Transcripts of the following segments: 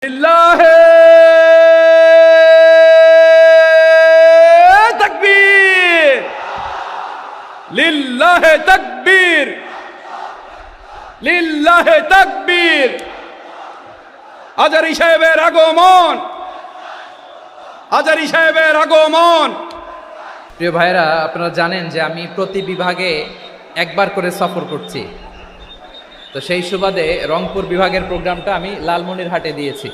লিল্লাহে তাকবীর, লিল্লাহে তাকবীর, লিল্লাহে তাকবীর। আজারি সাহেবের আগমন, আজারি সাহেবের আগমন। প্রিয় ভাইরা, আপনারা জানেন যে আমি প্রতি বিভাগে একবার করে সফর করছি। তো সেই সুবাদে রংপুর বিভাগের প্রোগ্রামটা আমি লালমনিরহাটে দিয়েছি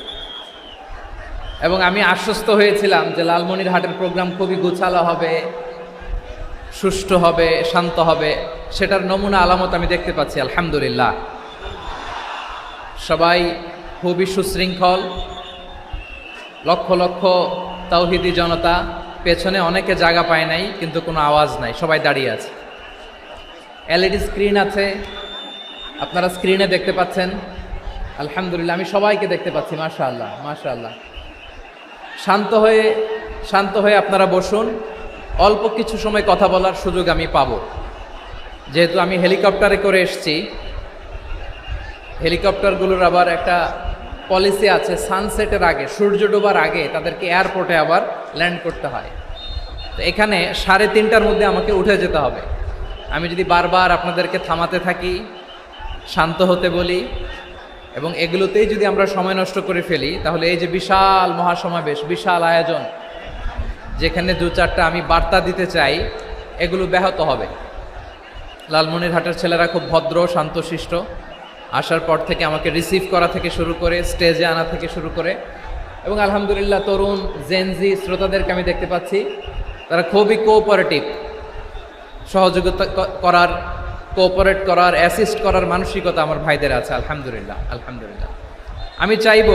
এবং আমি আশ্বস্ত হয়েছিলাম যে লালমনিরহাটের প্রোগ্রাম খুবই গোছালো হবে, সুষ্ঠু হবে, শান্ত হবে। সেটার নমুনা আলামত আমি দেখতে পাচ্ছি, আলহামদুলিল্লাহ। সবাই খুবই সুশৃঙ্খল, লক্ষ লক্ষ তাওহীদি জনতা, পেছনে অনেকে জায়গা পায় নাই কিন্তু কোনো আওয়াজ নাই, সবাই দাঁড়িয়ে আছে। এলইডি স্ক্রিন আছে, আপনারা স্ক্রিনে দেখতে পাচ্ছেন, আলহামদুলিল্লাহ। আমি সবাইকে দেখতে পাচ্ছি, মাশাআল্লাহ মাশাআল্লাহ। শান্ত হয়ে আপনারা বসুন, অল্প কিছু সময় কথা বলার সুযোগ আমি পাবো। যেহেতু আমি হেলিকপ্টারে করে এসেছি, হেলিকপ্টারগুলোর আবার একটা পলিসি আছে, সানসেটের আগে, সূর্য ডোবার আগে তাদেরকে এয়ারপোর্টে আবার ল্যান্ড করতে হয়। তো এখানে 3:30টার মধ্যে আমাকে উঠে যেতে হবে। আমি যদি বারবার আপনাদেরকে থামাতে থাকি, শান্ত হতে বলি এবং এগুলোতেই যদি আমরা সময় নষ্ট করে ফেলি, তাহলে এই যে বিশাল মহাসমাবেশ, বিশাল আয়োজন, যেখানে 2-4টা আমি বার্তা দিতে চাই, এগুলো ব্যাহত হবে। লালমনিরহাটের ছেলেরা খুব ভদ্র, শান্তশিষ্ট। আসার পর থেকে আমাকে রিসিভ করা থেকে শুরু করে, স্টেজে আনা থেকে শুরু করে, এবং আলহামদুলিল্লাহ তরুণ জেনজি শ্রোতাদেরকে আমি দেখতে পাচ্ছি, তারা খুবই কোঅপারেটিভ। সহযোগিতা করার, কোঅপারেট করার, অ্যাসিস্ট করার মানসিকতা আমার ভাইদের আছে, আলহামদুলিল্লাহ আলহামদুলিল্লাহ। আমি চাইব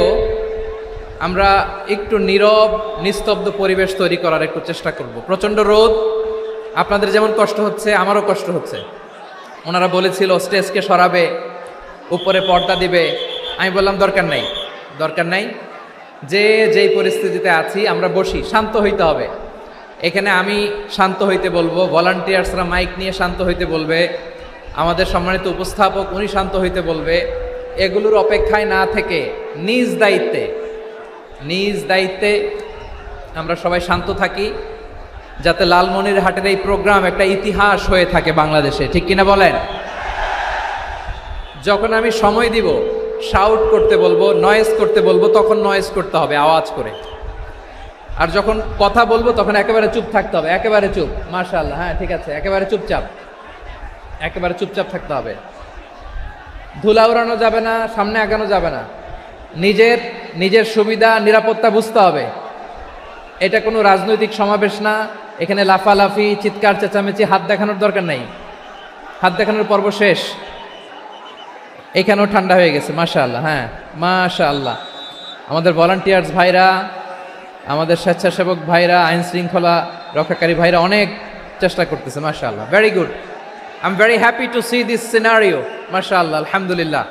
আমরা একটু নীরব নিস্তব্ধ পরিবেশ তৈরি করার একটু চেষ্টা করব। প্রচণ্ড রোদ, আপনাদের যেমন কষ্ট হচ্ছে আমারও কষ্ট হচ্ছে। ওনারা বলেছিল স্টেজকে সরাবে, উপরে পর্দা দিবে। আমি বললাম দরকার নাই, দরকার নাই। যেই পরিস্থিতিতে আছি আমরা বসি, শান্ত হইতে হবে। এখানে আমি শান্ত হইতে বলবো, ভলান্টিয়ার্সরা মাইক নিয়ে শান্ত হইতে বলবে, আমাদের সম্মানিত উপস্থাপক উনি শান্ত হইতে বলবে। এগুলোর অপেক্ষায় না থেকে নিজ দায়িত্বে আমরা সবাই শান্ত থাকি, যাতে লালমনিরহাটের এই প্রোগ্রাম একটা ইতিহাস হয়ে থাকে বাংলাদেশে, ঠিক কিনা বলেন? যখন আমি সময় দিব, শাউট করতে বলবো, নয়েজ করতে বলবো, তখন নয়েজ করতে হবে আওয়াজ করে। আর যখন কথা বলবো তখন একেবারে চুপ থাকতে হবে, একেবারে চুপ। মাশাআল্লাহ, হ্যাঁ ঠিক আছে, একেবারে চুপচাপ, একেবারে চুপচাপ থাকতে হবে। ধুলা উড়ানো যাবে না, সামনে আগানো যাবে না। নিজের সুবিধা নিরাপত্তা বুঝতে হবে। এটা কোনো রাজনৈতিক সমাবেশ না, এখানে লাফালাফি, চিৎকার চেঁচামেচি, হাত দেখানোর দরকার নেই। হাত দেখানোর পর্ব শেষ। এখানেও ঠান্ডা হয়ে গেছে, মাশাআল্লাহ, হ্যাঁ মাশাআল্লাহ। আমাদের ভলান্টিয়ার্স ভাইরা, আমাদের স্বেচ্ছাসেবক ভাইরা, আইন শৃঙ্খলা রক্ষাকারী ভাইরা অনেক চেষ্টা করতেছে, মাশাআল্লাহ, very good. I am very happy to C this scenario, মাশাআল্লাহ, আলহামদুলিল্লাহ।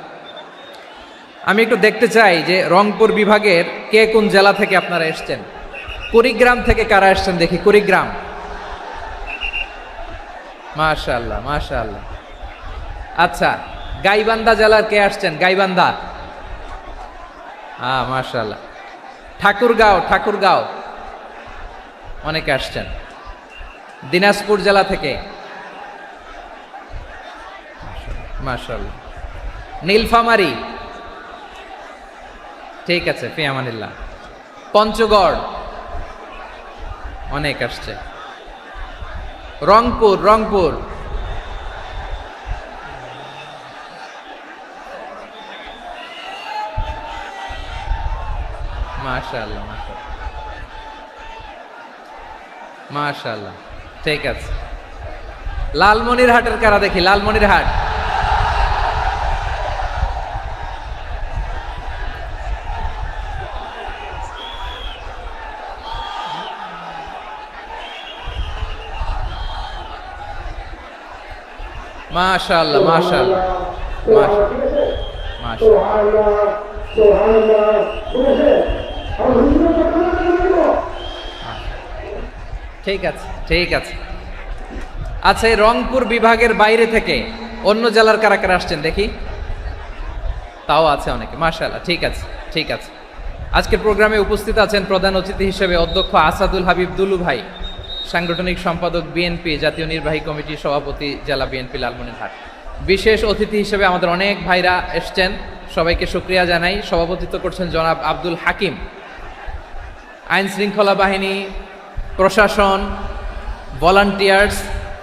আমি একটু দেখতে চাই যে রংপুর বিভাগের কে কোন জেলা থেকে আপনারা এসছেন। কুড়িগ্রাম থেকে কারা এসছেন দেখি, কুড়িগ্রাম, মাশাআল্লাহ মাশাআল্লাহ। আচ্ছা, গাইবান্ধা জেলার কে আসছেন? গাইবান্ধা, হ্যাঁ মাশাআল্লাহ। ঠাকুরগাঁও অনেকে আসছেন। দিনাজপুর জেলা থেকে, মাশাআল্লাহ। নীলফামারী, ঠিক আছে, ফি আমানিল্লাহ। পঞ্চগড় অনেক আসছে। রংপুর, মাশাআল্লাহ মাশাআল্লাহ, ঠিক আছে। লালমনিরহাটের কারা দেখি, লালমনিরহাট, মাশাআল্লাহ মাশাআল্লাহ মাশাআল্লাহ। ঠিক আছে ঠিক আছে। আচ্ছা, এই রংপুর বিভাগের বাইরে থেকে অন্য জেলার কারা কারা আসছেন দেখি। তাও আছে অনেকে, মাশাআল্লাহ, ঠিক আছে ঠিক আছে। আজকের প্রোগ্রামে উপস্থিত আছেন প্রধান অতিথি হিসেবে অধ্যক্ষ আসাদুল হাবিব দুলু ভাই, সাংগঠনিক সম্পাদক বিএনপি, জাতীয় নির্বাহী কমিটির সভাপতি, জেলা বিএনপি লালমনিরহাট। বিশেষ অতিথি হিসেবে আমাদের অনেক ভাইরা এসছেন, সবাইকে শুকরিয়া জানাই। সভাপতিত্ব করছেন জনাব আব্দুল হাকিম। আইন শৃঙ্খলা বাহিনী, প্রশাসন, ভলান্টিয়ার্স,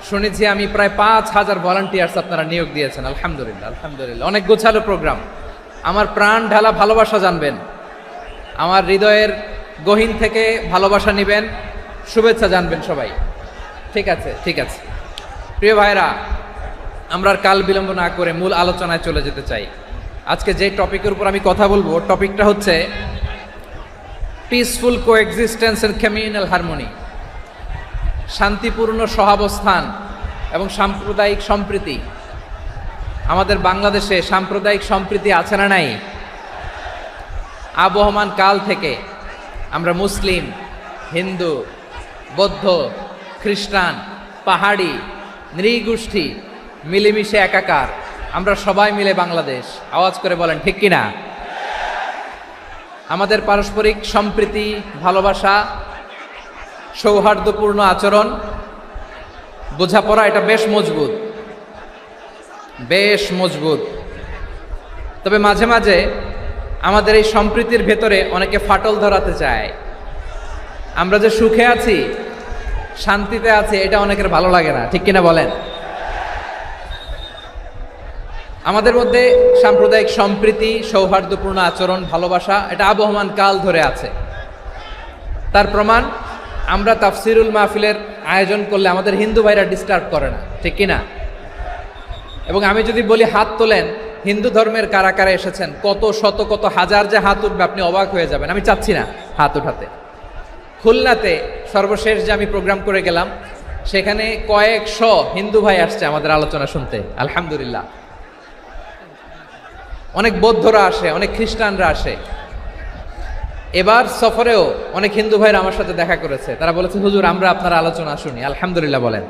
শুনেছি আমি প্রায় 5,000 ভলান্টিয়ার্স আপনারা নিয়োগ দিয়েছেন। আলহামদুলিল্লাহ, আলহামদুলিল্লাহ। অনেক গোছালো প্রোগ্রাম। আমার প্রাণ ঢালা ভালোবাসা জানবেন, আমার হৃদয়ের গহীন থেকে ভালোবাসা নেবেন, শুভেচ্ছা জানবেন সবাই। ঠিক আছে, ঠিক আছে। প্রিয় ভাইরা, আমরা আর কাল বিলম্ব না করে মূল আলোচনায় চলে যেতে চাই। আজকে যে টপিকের উপর আমি কথা বলবো, টপিকটা হচ্ছে peaceful coexistence and communal harmony, শান্তিপূর্ণ সহাবস্থান এবং সাম্প্রদায়িক সম্প্রীতি। আমাদের বাংলাদেশে সাম্প্রদায়িক সম্প্রীতি আছে না নাই? আবহমান কাল থেকে আমরা মুসলিম, হিন্দু, বৌদ্ধ, খ্রিস্টান, পাহাড়ি, নৃগোষ্ঠী মিলেমিশে একাকার, আমরা সবাই মিলে বাংলাদেশ। আওয়াজ করে বলেন ঠিক কিনা? আমাদের পারস্পরিক সম্প্রীতি, ভালোবাসা, সৌহার্দ্যপূর্ণ আচরণ, বোঝাপড়া, এটা বেশ মজবুত, বেশ মজবুত। তবে মাঝে মাঝে আমাদের এই সম্প্রীতির ভেতরে অনেকে ফাটল ধরাতে চায়। আমরা যে সুখে আছি, শান্তিতে আছি, এটা অনেকের ভালো লাগে না, ঠিক কিনা বলেন? আমাদের মধ্যে সাম্প্রদায়িক সম্প্রীতি, সৌহার্দ্যপূর্ণ আচরণ, ভালোবাসা, এটা আবহমান কাল ধরে আছে। তার প্রমাণ, আমরা তাফসিরুল মাহফিলের আয়োজন করলে আমাদের হিন্দু ভাইরা ডিস্টার্ব করে না, ঠিক কিনা? এবং আমি যদি বলি হাত তোলেন, হিন্দু ধর্মের কারা কারা এসেছেন, কত শত কত হাজার যে হাত উঠবে, আপনি অবাক হয়ে যাবেন। আমি চাচ্ছি না হাত উঠাতে। খুলনাতে সর্বশেষ যে আমি প্রোগ্রাম করে গেলাম, সেখানে কয়েকশো হিন্দু ভাই আসছে আমাদের আলোচনা শুনতে, আলহামদুলিল্লাহ। অনেক বৌদ্ধরা আসে, অনেক খ্রিস্টানরা আসে। এবার সফরেও অনেক হিন্দু ভাইরা আমার সাথে দেখা করেছে। তারা বলেছে, হুজুর আমরা আপনার আলোচনা শুনি। আলহামদুলিল্লাহ বলেন।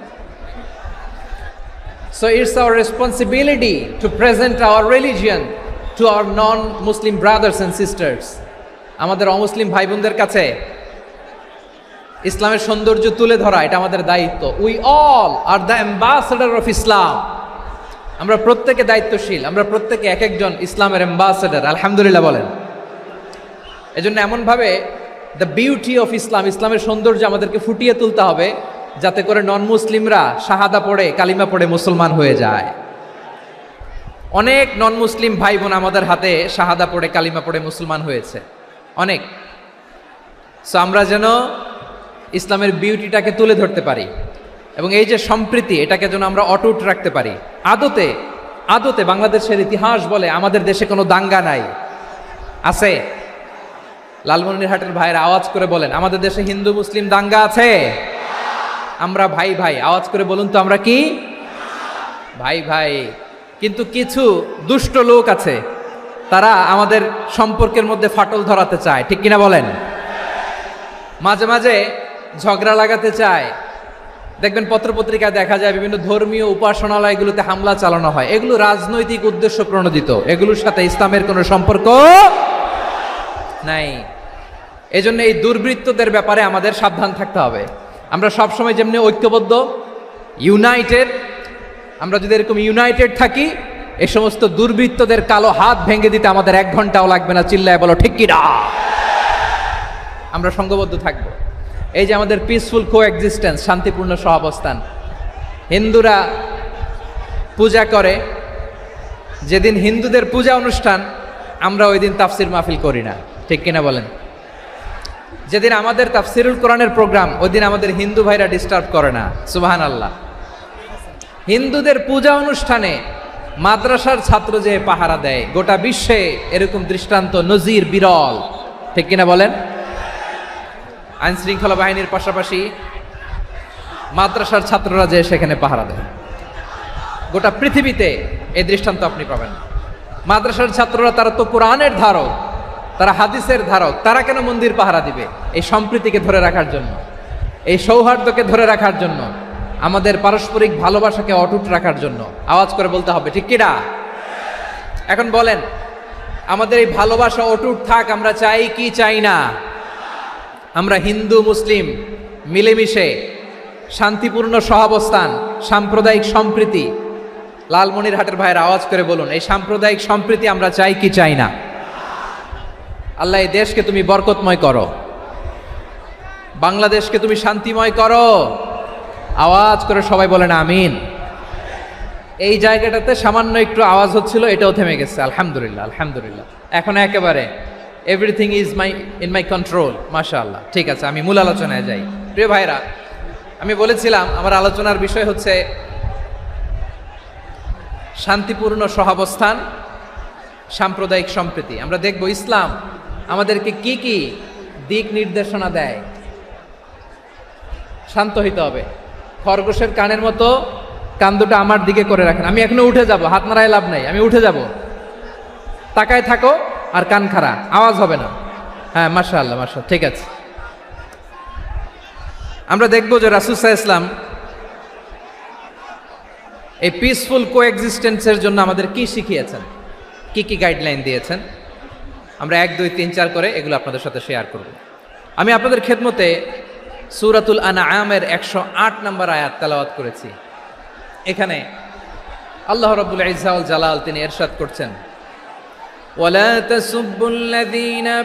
So it's our responsibility to present our religion to our non-Muslim brothers and sisters. আমাদের অমুসলিম ভাই বোনদের কাছে ইসলামের সৌন্দর্য তুলে ধরা, এটা আমাদের দায়িত্ব। We all are the ambassador of Islam. আমরা প্রত্যেকে দায়িত্বশীল, আমরা প্রত্যেকে এক একজন ইসলামের অ্যাম্বাসেডর। আলহামদুলিল্লাহ বলেন। এজন্য এমনভাবে দ্য বিউটি অফ ইসলাম, ইসলামের সৌন্দর্য আমাদেরকে ফুটিয়ে তুলতে হবে, যাতে করে নন মুসলিমরা শাহাদা পড়ে, কালিমা পড়ে মুসলমান হয়ে যায়। অনেক নন মুসলিম ভাই বোন আমাদের হাতে শাহাদা পড়ে, কালিমা পড়ে মুসলমান হয়েছে, অনেক। সো আমরা যেন ইসলামের বিউটিটাকে তুলে ধরতে পারি এবং এই যে সম্প্রীতি, এটাকে যেন আমরা অটুট রাখতে পারি। আদতে আদতে বাংলাদেশের ইতিহাস বলে আমাদের দেশে কোনো দাঙ্গা নাই, আছে? লালমনিরহাটের ভাইয়েরা আওয়াজ করে বলেন, আমাদের দেশে হিন্দু মুসলিম দাঙ্গা আছে? আমরা ভাই ভাই, আওয়াজ করে বলুন তো, আমরা কি ভাই ভাই? কিন্তু কিছু দুষ্ট লোক আছে, তারা আমাদের সম্পর্কের মধ্যে ফাটল ধরাতে চায়, ঠিক কিনা বলেন? মাঝে মাঝে ঝগড়া লাগাতে চায়। দেখবেন পত্রপত্রিকায় দেখা যায় বিভিন্ন ধর্মীয় উপাসনালয়গুলোতে হামলা চালানো হয়। এগুলো রাজনৈতিক উদ্দেশ্য প্রণোদিত, এগুলোর সাথে ইসলামের কোনো সম্পর্ক নাই। এজন্য এই দুর্বৃত্তদের ব্যাপারে আমাদের সাবধান থাকতে হবে। আমরা সবসময় যেমনি ঐক্যবদ্ধ, ইউনাইটেড, আমরা যদি এরকম ইউনাইটেড থাকি, এই সমস্ত দুর্বৃত্তদের কালো হাত ভেঙে দিতে আমাদের 1 ঘন্টাও লাগবে না। চিল্লায় বলো ঠিক কিনা? আমরা সংঘবদ্ধ থাকব। এই যে আমাদের পিসফুল কোএক্সিস্টেন্স, শান্তিপূর্ণ সহাবস্থান। হিন্দুরা পূজা করে, যেদিন হিন্দুদের পূজা অনুষ্ঠান, আমরা ওই দিন তাফসির মাহফিল করি না, ঠিক কিনা বলেন? যেদিন আমাদের তাফসিরুল কোরআনের প্রোগ্রাম, ওই দিন আমাদের হিন্দু ভাইরা ডিস্টার্ব করে না। সুবহানাল্লাহ। হিন্দুদের পূজা অনুষ্ঠানে মাদ্রাসার ছাত্র যে পাহারা দেয়, গোটা বিশ্বে এরকম দৃষ্টান্ত, নজির বিরল, ঠিক কিনা বলেন? আইন শৃঙ্খলা বাহিনীর পাশাপাশি মাদ্রাসার ছাত্ররা যে সেখানে পাহারা দেয়, গোটা পৃথিবীতে এই দৃষ্টান্ত আপনি পাবেন। মাদ্রাসার ছাত্ররা, তারা তো কোরআনের ধারক, তারা হাদিসের ধারক, তারা কেন মন্দির পাহারা দিবে? এই সম্প্রীতিকে ধরে রাখার জন্য, এই সৌহার্দ্যকে ধরে রাখার জন্য, আমাদের পারস্পরিক ভালোবাসাকে অটুট রাখার জন্য। আওয়াজ করে বলতে হবে ঠিক কিনা? এখন বলেন, আমাদের এই ভালোবাসা অটুট থাক, আমরা চাই কি চাই না? আমরা হিন্দু মুসলিম মিলেমিশে শান্তিপূর্ণ সহাবস্থান, সাম্প্রদায়িক সম্প্রীতি, লালমনিরহাটের ভাইয়ের আওয়াজ করে বলুন, এই সাম্প্রদায়িক সম্প্রীতি আমরা চাই কি চাই না? আল্লাহ এই দেশকে তুমি বরকতময় করো, বাংলাদেশকে তুমি শান্তিময় করো। আওয়াজ করে সবাই বলেন আমিন। এই জায়গাটাতে সামান্য একটু আওয়াজ হচ্ছিল, এটাও থেমে গেছে, আলহামদুলিল্লাহ আলহামদুলিল্লাহ। এখন একেবারে everything is in my control, মাশাআল্লাহ। ঠিক আছে, আমি মূল আলোচনায় যাই। প্রিয় ভাইরা, আমি বলেছিলাম আমার আলোচনার বিষয় হচ্ছে শান্তিপূর্ণ সহাবস্থান, সাম্প্রদায়িক সম্প্রীতি। আমরা দেখব ইসলাম আমাদেরকে কি কি দিক নির্দেশনা দেয়। শান্ত হইতে হবে, খরগোশের কানের মতো কান দুটো আমার দিকে করে রাখেন। আমি এখনো উঠে যাব, হাত নাড়ায় লাভ নাই, আমি উঠে যাব। তাকায় থাকো আর কান খাড়া, আওয়াজ হবে না। হ্যাঁ, মাশাআল্লাহ মাশাআল্লাহ, ঠিক আছে। আমরা দেখব যে রাসূল সাল্লাল্লাহু আলাইহি ওয়াসাল্লাম এই পিসফুল কোএক্সিস্টেন্সের জন্য আমাদের কি শিখিয়েছেন, কি কি গাইডলাইন দিয়েছেন। আমরা 1 2 3 4 করে এগুলো আপনাদের সাথে শেয়ার করব। আমি আপনাদের খেদমতে সূরাতুল আনআমের 108 নম্বর আয়াত তেলাওয়াত করেছি। এখানে আল্লাহ রাব্বুল ইজ্জা ওয়াল জালাল তিনি ইরশাদ করছেন, ওয়ালা তাসুব্বুল্লাযীনা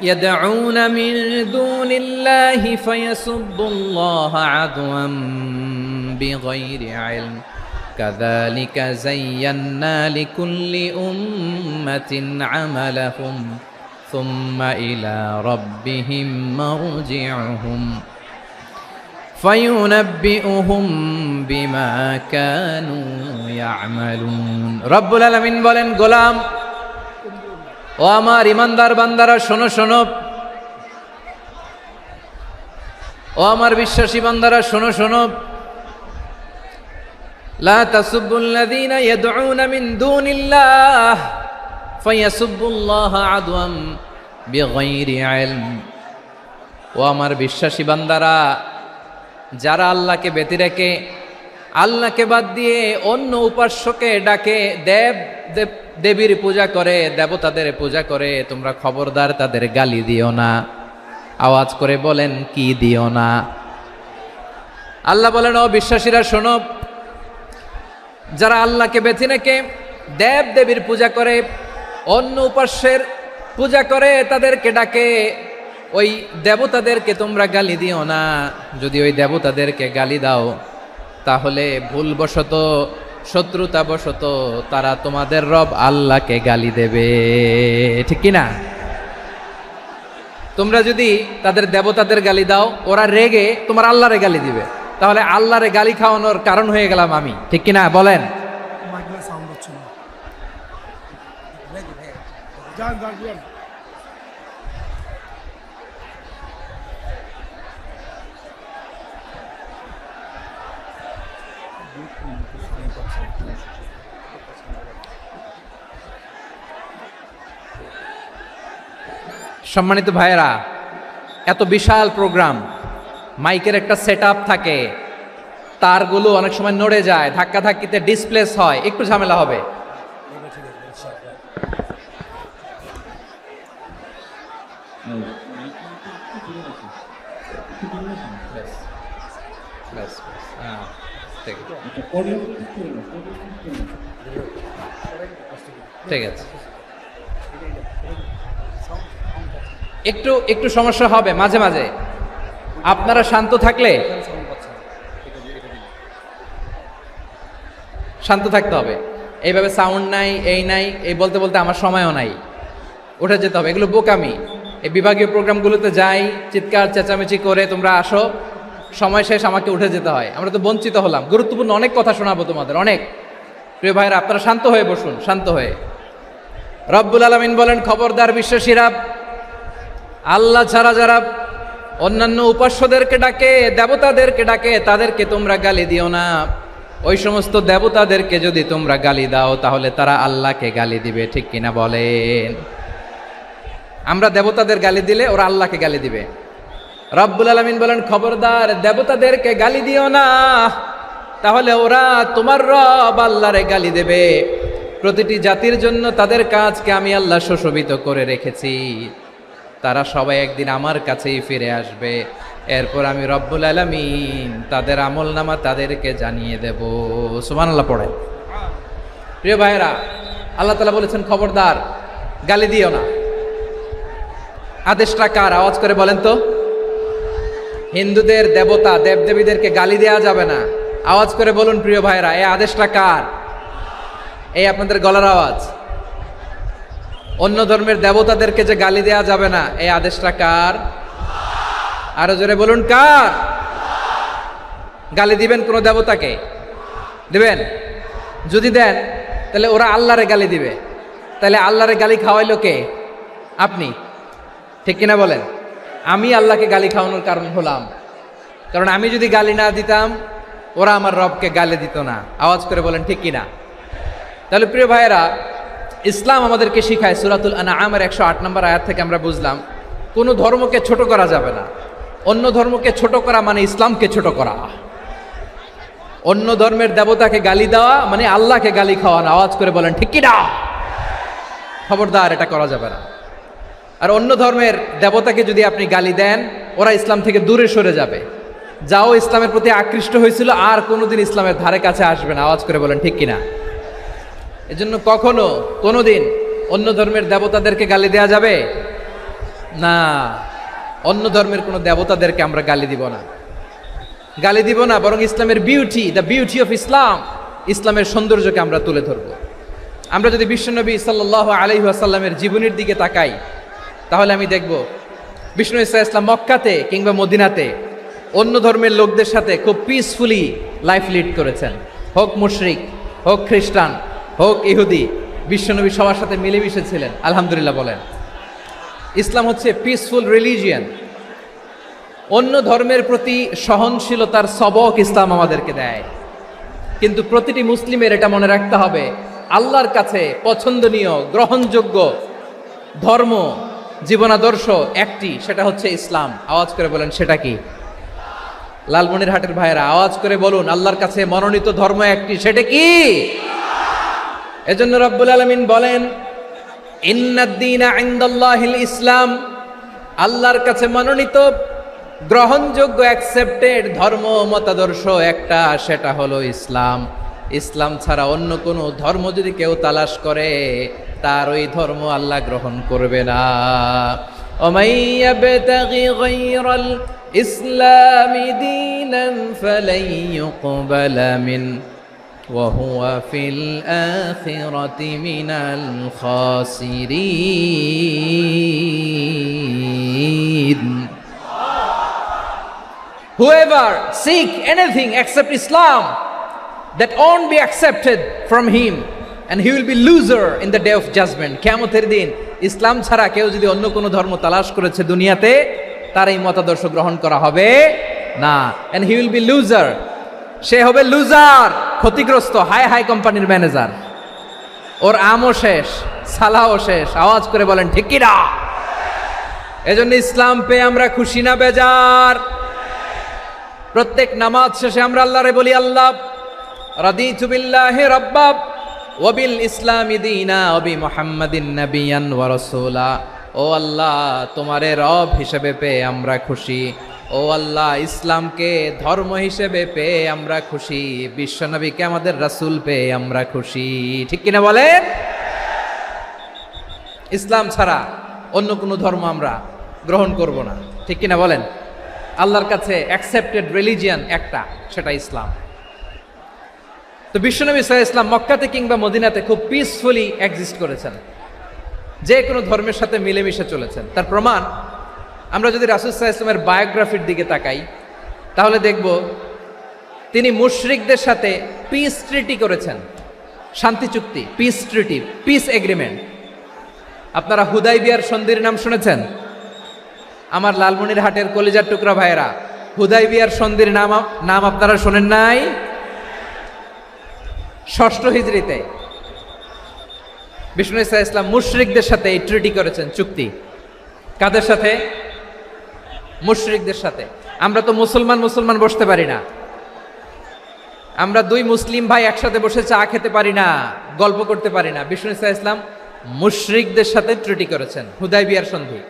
ইয়াদউনা মিন দুনিল্লাহি ফায়াসুব্বুল্লাহা আদওয়াম বিগাইরি ইলম কাযালিকা যায়্যান্না লিকুল্লি উম্মাতিন আমালাহুম সুম্মা ইলা রাব্বিহিম মারজিউহুম ফায়ুনাব্বিউহুম বিমা কানু ইয়ামালুন। রব্বুল আলামিন বলেন, গোলাম ও আমার ইমানদার বান্দারা শোনো শোনো, ও আমার বিশ্বাসী বান্দারা শোনো শোনো, লা তাসুব্বুল্লাযীনা ইয়াদউনা মিন দুনিল্লাহ ফায়াসুব্বুল্লাহা আদওয়াম বিগাইরি ইলম। ও আমার বিশ্বাসী বান্দারা, যারা আল্লাহকে ব্যতি রেখে, আল্লাহকে বাদ দিয়ে অন্য উপাস্যকে ডাকে, দেবীর পূজা করে, দেবতাদের পূজা করে, তোমরা খবরদার তাদের গালি দিও না। আওয়াজ করে বলেন, কি দিও না? আল্লাহ বলেন, ও বিশ্বাসীরা শোনো, যারা আল্লাহকে বেছে রেখে দেবীর পূজা করে, অন্য উপাস্যের পূজা করে, তাদেরকে ডাকে, ওই দেবতাদেরকে তোমরা গালি দিও না। যদি ওই দেবতাদেরকে গালি দাও তাহলে ভুলবশত, শত্রুতাবশত তারা তোমাদের রব আল্লাহকে গালি দেবে, ঠিক কি না? তোমরা যদি তাদের দেবতাদের গালি দাও, ওরা রেগে তোমার আল্লাহরে গালি দিবে, তাহলে আল্লাহরে গালি খাওয়ানোর কারণ হয়ে গেলাম আমি, ঠিক কি না? বলেন। সম্মানিত ভাইয়েরা, এত বিশাল প্রোগ্রাম, মাইকের একটা সেটআপ থাকে, তারগুলো অনেক সময় নড়ে যায়, ধাক্কা ধাক্কিতে ডিসপ্লেস হয়, একটু ঝামেলা হবে। ঠিক আছে, একটু একটু সমস্যা হবে মাঝে মাঝে। আপনারা শান্ত থাকলে, শান্ত থাকতে হবে। এইভাবে সাউন্ড নাই, এই নাই, এই বলতে বলতে আমার সময়ও নাই, উঠে যেতে হবে। এগুলো বোকামি। এই বিভাগীয় প্রোগ্রামগুলোতে যাই, চিৎকার চেঁচামেচি করে তোমরা আসো, সময় শেষ, আমাকে উঠে যেতে হয়। আমরা তো বঞ্চিত হলাম। গুরুত্বপূর্ণ অনেক কথা শোনাবো তোমাদের, অনেক। প্রিয় ভাইরা, আপনারা শান্ত হয়ে বসুন, শান্ত হয়ে। রব্বুল আলামিন বলেন, খবরদার বিশ্বাসীরা, আল্লাহ ছাড়া যারা অন্যান্য উপাস্যদেরকে ডাকে, দেবতাদেরকে ডাকে, তাদেরকে তোমরা গালি দিও না। ওই সমস্ত দেবতাদেরকে যদি তোমরা গালি দাও তাহলে তারা আল্লাহকে গালি দিবে, ঠিক কিনা বলেন? আমরা দেবতাদের গালি দিলে ওরা আল্লাহকে গালি দিবে। রব্বুল আলামিন বলেন, খবরদার দেবতাদেরকে গালি দিও না, তাহলে ওরা তোমার রব আল্লাহরে গালি দেবে। প্রতিটি জাতির জন্য তাদের কাজকে আমি আল্লাহ সুশোভিত করে রেখেছি। তারা সবাই একদিন আমার কাছেই ফিরে আসবে। এরপর আমি রব্বুল আলামিন তাদের আমলনামা তাদেরকে জানিয়ে দেব। সুবহানাল্লাহ পড়েন। প্রিয় ভাইয়েরা, আল্লাহ তাআলা বলেছেন খবরদার গালি দিও না। আদেশটা কার? আওয়াজ করে বলেন তো। হিন্দুদের দেবতা দেবদেবীদেরকে গালি দেওয়া যাবে না। আওয়াজ করে বলুন প্রিয় ভাইয়েরা, এই আদেশটা কার? এই আপনাদের গলার আওয়াজ। অন্য ধর্মের দেবতাদেরকে যে গালি দেওয়া যাবে না, এই আদেশটা কার? আরো জোরে বলুন কার? গালি দিবেন কোন দেবতাকে? দিবেন? যদি দেন তাহলে ওরা আল্লাহরে গালি দিবে। তাহলে আল্লাহরে গালি খাওয়াইলো কে? আপনি। ঠিক কিনা বলেন? আমি আল্লাহকে গালি খাওয়ানোর কারণ হলাম। কারণ আমি যদি গালি না দিতাম ওরা আমার রবকে গালি দিত না। আওয়াজ করে বলেন ঠিক কিনা? তাহলে প্রিয় ভাইয়েরা, ইসলাম আমাদেরকে শিখায়, সূরাতুল আনআমের 108 নম্বর আয়াত থেকে আমরা বুঝলাম কোনো ধর্মকে ছোট করা যাবে না। অন্য ধর্মকে ছোট করা মানে ইসলামকে ছোট করা। অন্য ধর্মের দেবতাকে গালি দেওয়া মানে আল্লাহকে গালি খাওয়ানো। আওয়াজ করে বলেন ঠিক কিনা? খবরদার, এটা করা যাবে না। আর অন্য ধর্মের দেবতাকে যদি আপনি গালি দেন, ওরা ইসলাম থেকে দূরে সরে যাবে। যাও ইসলামের প্রতি আকৃষ্ট হয়েছিল আর কোনোদিন ইসলামের ধারে কাছে আসবে না। আওয়াজ করে বলেন ঠিক কিনা? এজন্য কখনো কোনোদিন অন্য ধর্মের দেবতাদেরকে গালি দেওয়া যাবে না। অন্য ধর্মের কোনো দেবতাদেরকে আমরা গালি দিব না, গালি দিব না। বরং ইসলামের beauty, the beauty of Islam, ইসলামের সৌন্দর্যকে আমরা তুলে ধরব। আমরা যদি বিশ্বনবী সাল্লাল্লাহু আলাইহি ওয়াসাল্লামের জীবনের দিকে তাকাই, তাহলে আমি দেখব বিষ্ণু ইসলাম মক্কাতে কিংবা মদিনাতে অন্য ধর্মের লোকদের সাথে খুব পিসফুলি লাইফ লিড করেছেন। হোক মুশরিক, হোক খ্রিস্টান, হোক ইহুদি, বিশ্বনবী সবার সাথে মিলেমিশে ছিলেন। আলহামদুলিল্লাহ বলেন। ইসলাম হচ্ছে পিসফুল রিলিজিয়ান। অন্য ধর্মের প্রতি সহনশীলতার সবক ইসলাম আমাদেরকে দেয়। কিন্তু প্রতিটি মুসলিমের এটা মনে রাখতে হবে, আল্লাহর কাছে পছন্দনীয় গ্রহণযোগ্য ধর্ম জীবনাদর্শ একটি, সেটা হচ্ছে ইসলাম। আওয়াজ করে বলেন সেটা কি? লালমনিরহাটের ভাইয়েরা আওয়াজ করে বলুন, আল্লাহর কাছে মনোনীত ধর্ম একটি, সেটা কি? এজন্য রব্বুল আলামিন বলেন ইন্নাদ-দীনা ইনদাল্লাহিল ইসলাম, আল্লাহর কাছে মনোনীত গ্রহণযোগ্য অ্যাকসেপ্টেড ধর্ম মতাদর্শ একটা, সেটা হলো ইসলাম। ইসলাম ছাড়া অন্য কোনো ধর্ম যদি কেউ তালাশ করে, তার ওই ধর্ম আল্লাহ গ্রহণ করবে না। ওমাই ইয়াবতাগি গায়রাল ইসলামি দীনান ফালাই ইউকবালা মিন ওয়া হুয়া ফিল আখিরাতি মিনাল খাসিরিন। Whoever seek anything except Islam, that won't be accepted from him, and he will be loser in the day of judgment. কিয়ামতের দিন ইসলাম ছাড়া কেউ যদি অন্য কোনো ধর্ম তালাশ করেছে দুনিয়াতে, তার এই মতাদর্শ গ্রহণ করা হবে না। and he will be loser, সে হবে লুজার, ক্ষতিগ্রস্ত। হাই হাই কোম্পানির ম্যানেজার, ওর আমও শেষ, সালাও শেষ। আওয়াজ করে বলেন ঠিক কি না? এজন্য ইসলাম পেয়ে আমরা খুশি না বেজার? প্রত্যেক নামাজ শেষে আমরা আল্লাহরে বলি, আল্লাহ রাদিতু বিল্লাহি রাব্বা ওয়া বিল ইসলামি দীনা ওয়া বি মুহাম্মাদিন নাবিয়ান ওয়া রাসূলা। ও আল্লাহ, তোমারে রব হিসেবে পেয়ে আমরা খুশি। ও আল্লাহ, ইসলামকে ধর্ম হিসেবে পেয়ে আমরা খুশি। বিশ্বনবীকে আমাদের রাসূল পেয়ে আমরা খুশি। ঠিক কিনা বলেন? ইসলাম ছাড়া অন্য কোনো ধর্ম আমরা গ্রহণ করব না। ঠিক কিনা বলেন? আল্লাহর কাছে অ্যাকসেপ্টেড রিলিজিয়ান একটা, সেটা ইসলাম। তো বিশ্বনবী সাল্লাল্লাহু আলাইহি ওয়াসাল্লাম মক্কাতে কিংবা মদিনাতে খুব পিসফুলি এক্সিস্ট করেছেন, যে কোনো ধর্মের সাথে মিলেমিশে চলেছেন। তার প্রমাণ আমরা যদি রাসূল সাল্লাল্লাহু আলাইহি ওয়াসাল্লামের বায়োগ্রাফির দিকে তাকাই, তাহলে দেখব তিনি মুশরিকদের সাথে পিস ট্রিটি করেছেন, শান্তি চুক্তি, পিস ট্রিটি, পিস এগ্রিমেন্ট। আপনারা হুদাইবিয়ার সন্ধির নাম শুনেছেন? আমার লালমনিরহাটের কলিজার টুকরা ভাইয়েরা, হুদাইবিয়ার সন্ধির নাম আপনারা শোনেন নাই? 6ষ্ঠ হিজরিতে বিষ্ণু ইসা ইসলাম মুশরিকদের সাথে এই ট্রিটি করেছেন, চুক্তি। কাদের সাথে? মুশরিকদের সাথে। আমরা তো মুসলমান বসতে পারি না, আমরা দুই মুসলিম ভাই একসাথে বসে চা খেতে পারি না, গল্প করতে পারি না। বিষ্ণু ইসলাম মুশরিকদের সাথে ট্রিটি করেছেন, হুদাইবিয়ার সন্ধি।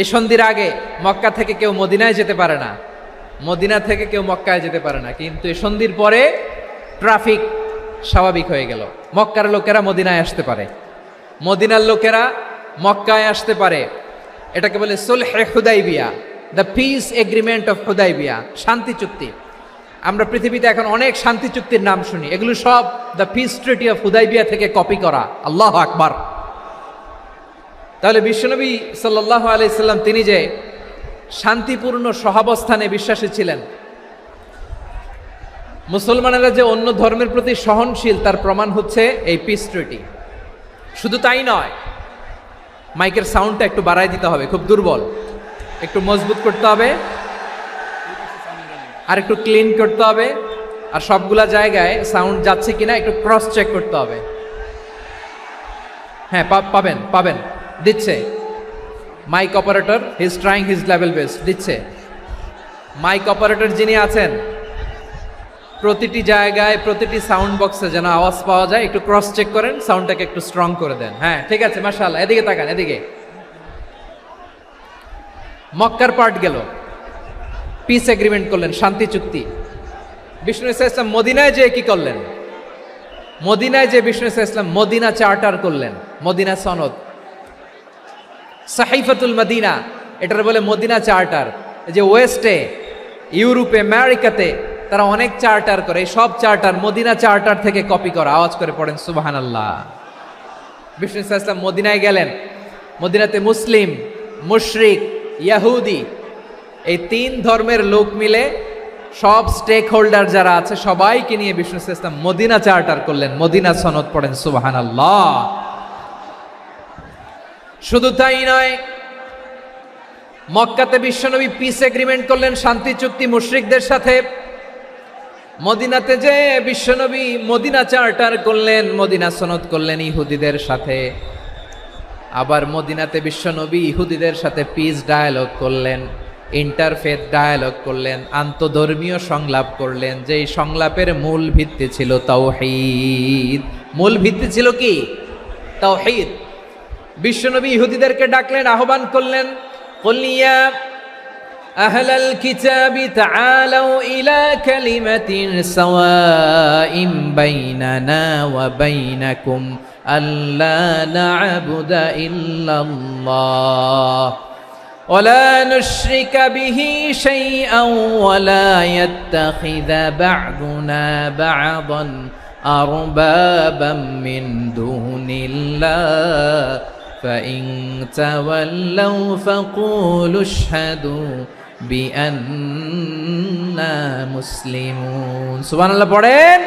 এই সন্ধির আগে মক্কা থেকে কেউ মদিনায় যেতে পারে না, মদিনা থেকে কেউ মক্কায় যেতে পারে না, কিন্তু এই সন্ধির পরে ট্রাফিক স্বাভাবিক হয়ে গেল। মক্কার লোকেরা মদিনায় আসতে পারে, মদিনার লোকেরা মক্কায় আসতে পারে। এটাকে বলে সুলহে হুদাইবিয়া, the peace agreement of Hudaibiya, শান্তি চুক্তি। আমরা পৃথিবীতে এখন অনেক শান্তি চুক্তির নাম শুনি, এগুলো সব the piece treaty of Hudaibiya থেকে কপি করা। আল্লাহু আকবার। তাহলে বিশ্বনবী সাল্লাল্লাহু আলাইহি সাল্লাম তিনি যে শান্তিপূর্ণ সহাবস্থানে বিশ্বাসী ছিলেন, মুসলমানেরা যে অন্য ধর্মের প্রতি সহনশীল তার প্রমাণ হচ্ছে এই পিস ট্রিটি। শুধু তাই নয়, মাইকের সাউন্ডটা একটু বাড়ায় দিতে হবে, খুব দুর্বল, একটু মজবুত করতে হবে, আর একটু ক্লিন করতে হবে, আর সবগুলা জায়গায় সাউন্ড যাচ্ছে কিনা একটু ক্রস চেক করতে হবে। হ্যাঁ, পাবেন পাবেন, দিচ্ছে mic operator, he is trying his level best, দিচ্ছে। মাইক অপারেটর যিনি আছেন, প্রতিটি জায়গায় প্রতিটি সাউন্ড বক্সে যেন আওয়াজ পাওয়া যায়, একটু ক্রস চেক করেন, সাউন্ডটাকে একটু স্ট্রং করে দেন। হ্যাঁ, ঠিক আছে, মাশাআল্লাহ। এদিকে তাকান, এদিকে। মক্কার পার্ট গেল, পিস এগ্রিমেন্ট করলেন, শান্তি চুক্তি। বিষ্ণু ইসলাম মদিনায় যে কি করলেন? মদিনায় যে বিষ্ণু ইসলাম মদিনা চার্টার করলেন, মদিনা সনদ, সাহিফাতুল মদিনা, এটার বলে মদিনা চার্টার। যে ওয়েস্টে, ইউরোপে, আমেরিকাতে তারা অনেক চার্টার করে, সব চার্টার মদিনা চার্টার থেকে কপি করা। আওয়াজ করে পড়েন সুবহানাল্লাহ। বিষ্ণু ইসলাম মদিনায় গেলেন, মদিনাতে মুসলিম, মুশরিক, ইয়াহুদি, এই তিন ধর্মের লোক মিলে সব স্টেক হোল্ডার যারা আছে সবাইকে নিয়ে বিষ্ণু ইসলাম মদিনা চার্টার করলেন, মদিনা সনদ। পড়েন সুবহানাল্লাহ। শুধু তাই নয়, মক্কাতে বিশ্বনবী পিস এগ্রিমেন্ট করলেন, শান্তি চুক্তি মুশরিকদের সাথে। মদিনাতে যে বিশ্বনবী মদিনা চার্টার করলেন, মদিনা সনদ করলেন ইহুদিদের সাথে। আবার মদিনাতে বিশ্বনবী ইহুদিদের সাথে পিস ডায়ালগ করলেন, ইন্টারফেথ ডায়ালগ করলেন, আন্তধর্মীয় সংলাপ করলেন, যেই সংলাপের মূল ভিত্তি ছিল তাওহীদ। মূল ভিত্তি ছিল কি? তাওহীদ। বিশ্বনবী ইহুদিদেরকে ডাকলেন, আহ্বান করলেন, কুল ইয়া আহলাল কিতাবি তাআলাউ ইলা কালিমাতিন সাওয়াইন বাইনানা ওয়া বাইনাকুম আল্লা না'বুদা ইল্লাল্লাহ ولا نشرك به شيئا ولا يتخذ بعضنا بعضا أربابا من دون الله فإن تولوا فقولوا اشهدوا بأننا مسلمون سبحان الله পড়েন।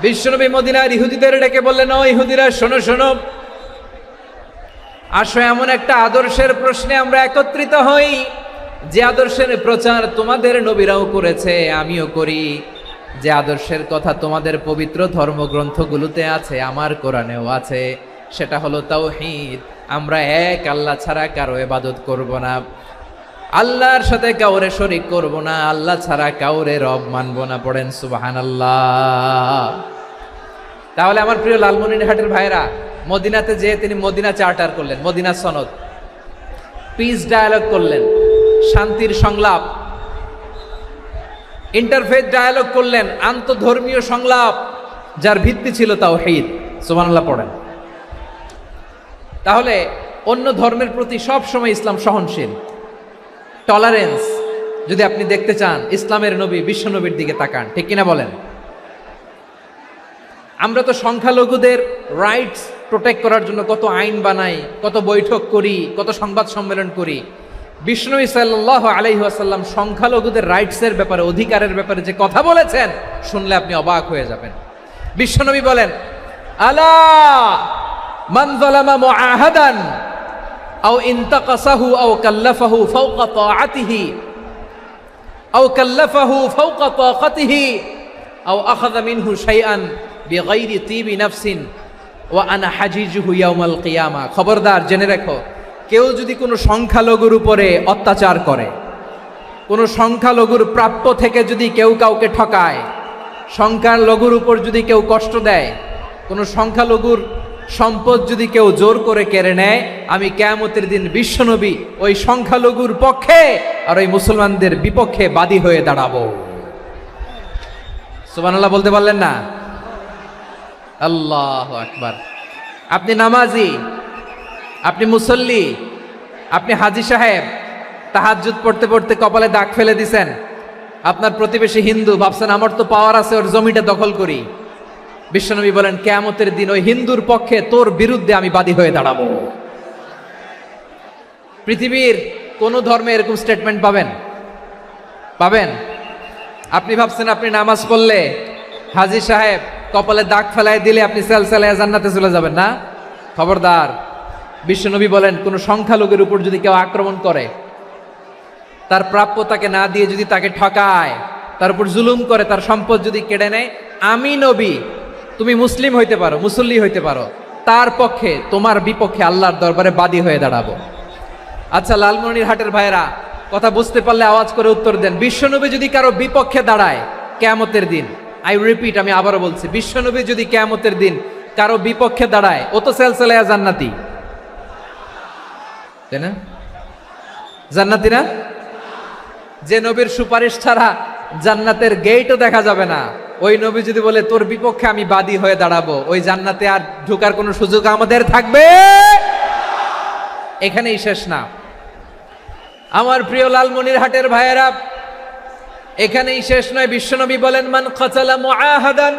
বিশ্বনবী মদিনার ইহুদিদের ডেকে বললেন, ও ইহুদিরা, শোনো শোনো, আসো এমন একটা আদর্শের প্রশ্নে আমরা একত্রিত হই, যে আদর্শের প্রচার তোমাদের নবীরাও করেছে, আমিও করি, যে আদর্শের কথা তোমাদের পবিত্র ধর্মগ্রন্থগুলোতে আছে, আমার কোরআনেও আছে, সেটা হলো তাওহীদ। আমরা এক আল্লাহ ছাড়া কারো ইবাদত করব না, আল্লাহর সাথে কাউরে শরীক করব না, আল্লাহ ছাড়া কাউরে রব মানব না। পড়েন সুবহানাল্লাহ। তাহলে আমার প্রিয় লালমনিরহাটের ভাইরা, মদিনাতে যে তিনি মদিনা চার্টার করলেন, মদিনা সনদ, পিস ডায়ালগ করলেন, শান্তির সংলাপ, ইন্টারফেথ ডায়ালগ করলেন, আন্তধর্মীয় সংলাপ, যার ভিত্তি ছিল তাওহীদ। সুবহানাল্লাহ পড়েন। তাহলে অন্য ধর্মের প্রতি সব সময় ইসলাম সহনশীল, টলারেন্স। যদি আপনি দেখতে চান ইসলামের নবী বিশ্ব নবীর দিকে তাকান, ঠিক কিনা বলেন? আমরা তো সংখ্যালঘুদের রাইটস প্রোটেক্ট করার জন্য কত আইন বানাই, কত বৈঠক করি, কত সংবাদ সম্মেলন করি। বিষ্ণু সাল্লাল্লাহু আলাইহি ওয়াসাল্লাম সংখ্যালঘুদের রাইটসের ব্যাপারে, অধিকারের ব্যাপারে যে কথা বলেছেন, শুনলে আপনি অবাক হয়ে যাবেন। বিশ্বনবী বলেন, আলা মান যালামা মুআহাদান আও ইনতাকাসাহু আও কাল্লাফাহু ফাওকা তাআতিহি আও কাল্লাফাহু ফাওকা তাকাতিহি আও আখাযা মিনহু শাইআন বিগাইরি তিবি নাফসিন ওয়া আনা হাজিজুহু ইয়াউমাল কিয়ামা। খবরদার, জেনে রাখো, কেউ যদি কোনো সংখ্যালঘুর উপরে অত্যাচার করে, কোনো সংখ্যালঘুর প্রাপ্য থেকে যদি কেউ কাউকে ঠকায়, সংখ্যালঘুর উপর যদি কেউ কষ্ট দেয়, কোনো সংখ্যালঘুর সম্পদ যদি কেউ জোর করে কেড়ে নেয়, আমি কিয়ামতের দিন বিশ্বনবী ওই সংখ্যালঘুর পক্ষে আর ওই মুসলমানদের বিপক্ষে বাদী হয়ে দাঁড়াবো। সুবহানাল্লাহ বলতে পারলেন না? আল্লাহু আকবার। আপনি নামাজি, আপনি মুসল্লি, আপনি হাজী সাহেব, তাহাজ্জুদ পড়তে পড়তে কপালে দাগ ফেলে দিছেন, আপনার প্রতিবেশী হিন্দু, ভাবছেন আমার তো পাওয়ার আছে, ওর জমিটা দখল করি। বিশ্বনবী বলেন কিয়ামতের দিন ওই হিন্দুর পক্ষে তোর বিরুদ্ধে আমি বাদী হয়ে দাঁড়াবো। পৃথিবীর কোন ধর্মে এরকম স্টেটমেন্ট পাবেন? পাবেন? আপনি ভাবছেন আপনি নামাজ পড়লে হাজী সাহেব কপালে দাগ ফেলায় দিলে আপনি সেলসেলায় জান্নাতে চলে যাবেন না? খবরদার। বিশ্বনবী বলেন কোন সংখ্যালঘুর উপর যদি কেউ আক্রমণ করে, তার প্রাপ্য তাকে না দিয়ে যদি তাকে ঠকায়, তার উপর জুলুম করে, তার সম্পদ যদি কেড়ে নেয়, আমি নবী, তুমি মুসলিম হইতে পারো, মুসল্লি হইতে পারো, তার পক্ষে তোমার বিপক্ষে আল্লাহর দরবারে বাদী হয়ে দাঁড়াবো। আচ্ছা লালমনিরহাটের ভাইরা, কথা বুঝতে পারলে আওয়াজ করে উত্তর দেন। বিশ্বনবী যদি কারো বিপক্ষে দাঁড়ায় কিয়ামতের দিন, আই রিপিট, আমি আবারও বলছি, বিশ্বনবী যদি কিয়ামতের দিন কারো বিপক্ষে দাঁড়ায়, ও তো সেলসেলায়া জান্নাতি, তাই না? জান্নাতি না? যে নবীর সুপারিশ ছাড়া জান্নাতের গেটও দেখা যাবে না, ওই নবী যদি বলে তোর বিপক্ষে আমি বাদী হয়ে দাঁড়াবো, ওই জান্নাতে আর ঢোকার কোনো সুযোগ আমাদের থাকবে? এখানেই শেষ না আমার প্রিয় লালমনিরহাটের ভাইয়েরা, এখানেই শেষ নয়। বিশ্বনবী বলেন মান কাতালা মুআহাদান,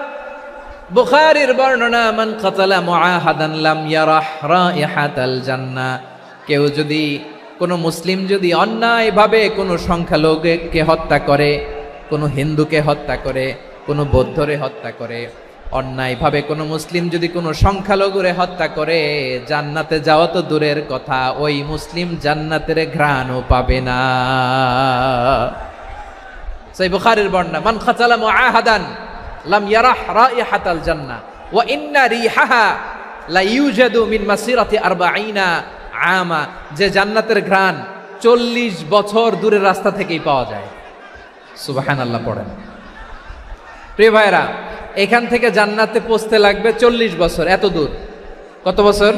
বুখারীর বর্ণনা, মান কাতালা মুআহাদান লাম ইয়ারাহ রাইহাতাল জান্নাহ। কেউ যদি, কোনো মুসলিম যদি অন্যায়ভাবে কোনো সংখ্যালঘুকে হত্যা করে, কোনো হিন্দুকে হত্যা করে, কোনো বৌদ্ধরে হত্যা করে, অন্যায়ভাবে কোনো মুসলিম যদি কোনো সংখ্যালঘুরে হত্যা করে, জান্নাতে যাওয়া তো দূরের কথা, ওই মুসলিম জান্নাতের ঘ্রাণও পাবে না। সেই বুখারীর বর্ণনা, মান কাতালা মুআহাদান লাম ইয়ারাহ রাইহাতাল জান্নাহ ওয়া ইন্না রিহাহা লা ইউজাদু মিন মাসিরাতি 40 আমা। যে জান্নাতের ঘ্রাণ 40 বছর দূরের রাস্তা থেকেই পাওয়া যায়। সুবহানাল্লাহ পড়েন। প্রিয় ভাইরা, এখান থেকে জান্নাতে পৌঁছতে লাগবে 40 বছর। এত দূর, কত বছর?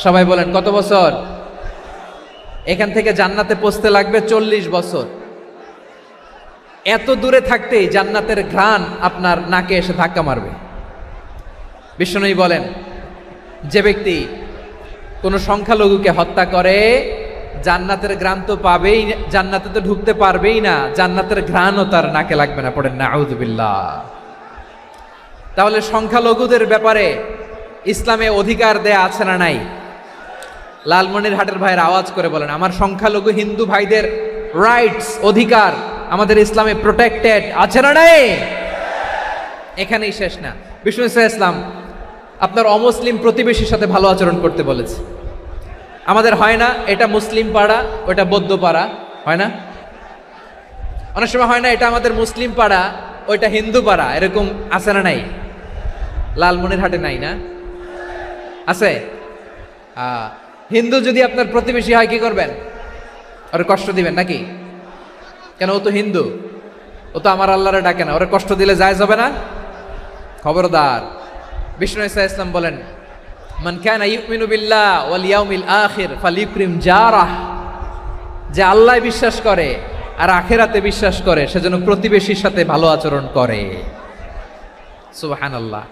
সবাই বলেন কত বছর? এখান থেকে জান্নাতে পৌঁছতে লাগবে 40 বছর। এত দূরে থাকতেই জান্নাতের ঘ্রাণ আপনার নাকে এসে ধাক্কা মারবে। বিশ্বনবী বলেন যে ব্যক্তি কোনো সংখ্যালঘুকে হত্যা করে, জান্নাতের ঘ্রাণ তো পাবেই, জান্নাতে তো ঢুকতে পারবেই না, জান্নাতের ঘ্রাণও তার নাকে লাগবে না। পড়েন নাউযুবিল্লাহ। তাহলে সংখ্যালঘুদের ব্যাপারে ইসলামে অধিকার দেয়া আছে না নাই? লালমনিরহাটের ভাইয়ের আওয়াজ করে বলেন, আমার সংখ্যালঘু হিন্দু ভাইদের রাইটস, অধিকার আমাদের ইসলামে প্রোটেক্টেড আছে না নাই? এখানেই শেষ না। বিষ্ণু ইসলাম আপনার অমুসলিম প্রতিবেশীর সাথে ভালো আচরণ করতে বলেছে। আমাদের হয় না এটা মুসলিম পাড়া, ওটা বৌদ্ধ পাড়া, হয় না? অনেক সময় হয় না এটা আমাদের মুসলিম পাড়া, ওইটা হিন্দু পাড়া, এরকম আছে না নাই? লালমনিরহাটে নাই না? আছে? হিন্দু যদি আপনার প্রতিবেশী হয় কি করবেন? ওর কষ্ট দিবেন নাকি? কেন? ও তো হিন্দু, ও তো আমার আল্লাহরে ডাকে না, ওরে কষ্ট দিলে জায়েজ হবে না? খবরদার। বিষ্ণু ইসলাম বলেন মান কানা ইউমিনু বিল্লাহ ওয়াল ইয়াউমিল আখির ফালিউকরিম জারাহ। যে আল্লাহ বিশ্বাস করে আর আখিরাতে বিশ্বাস করে, সেজন্য প্রতিবেশীর সাথে ভালো আচরণ করে। সুবহানাল্লাহ।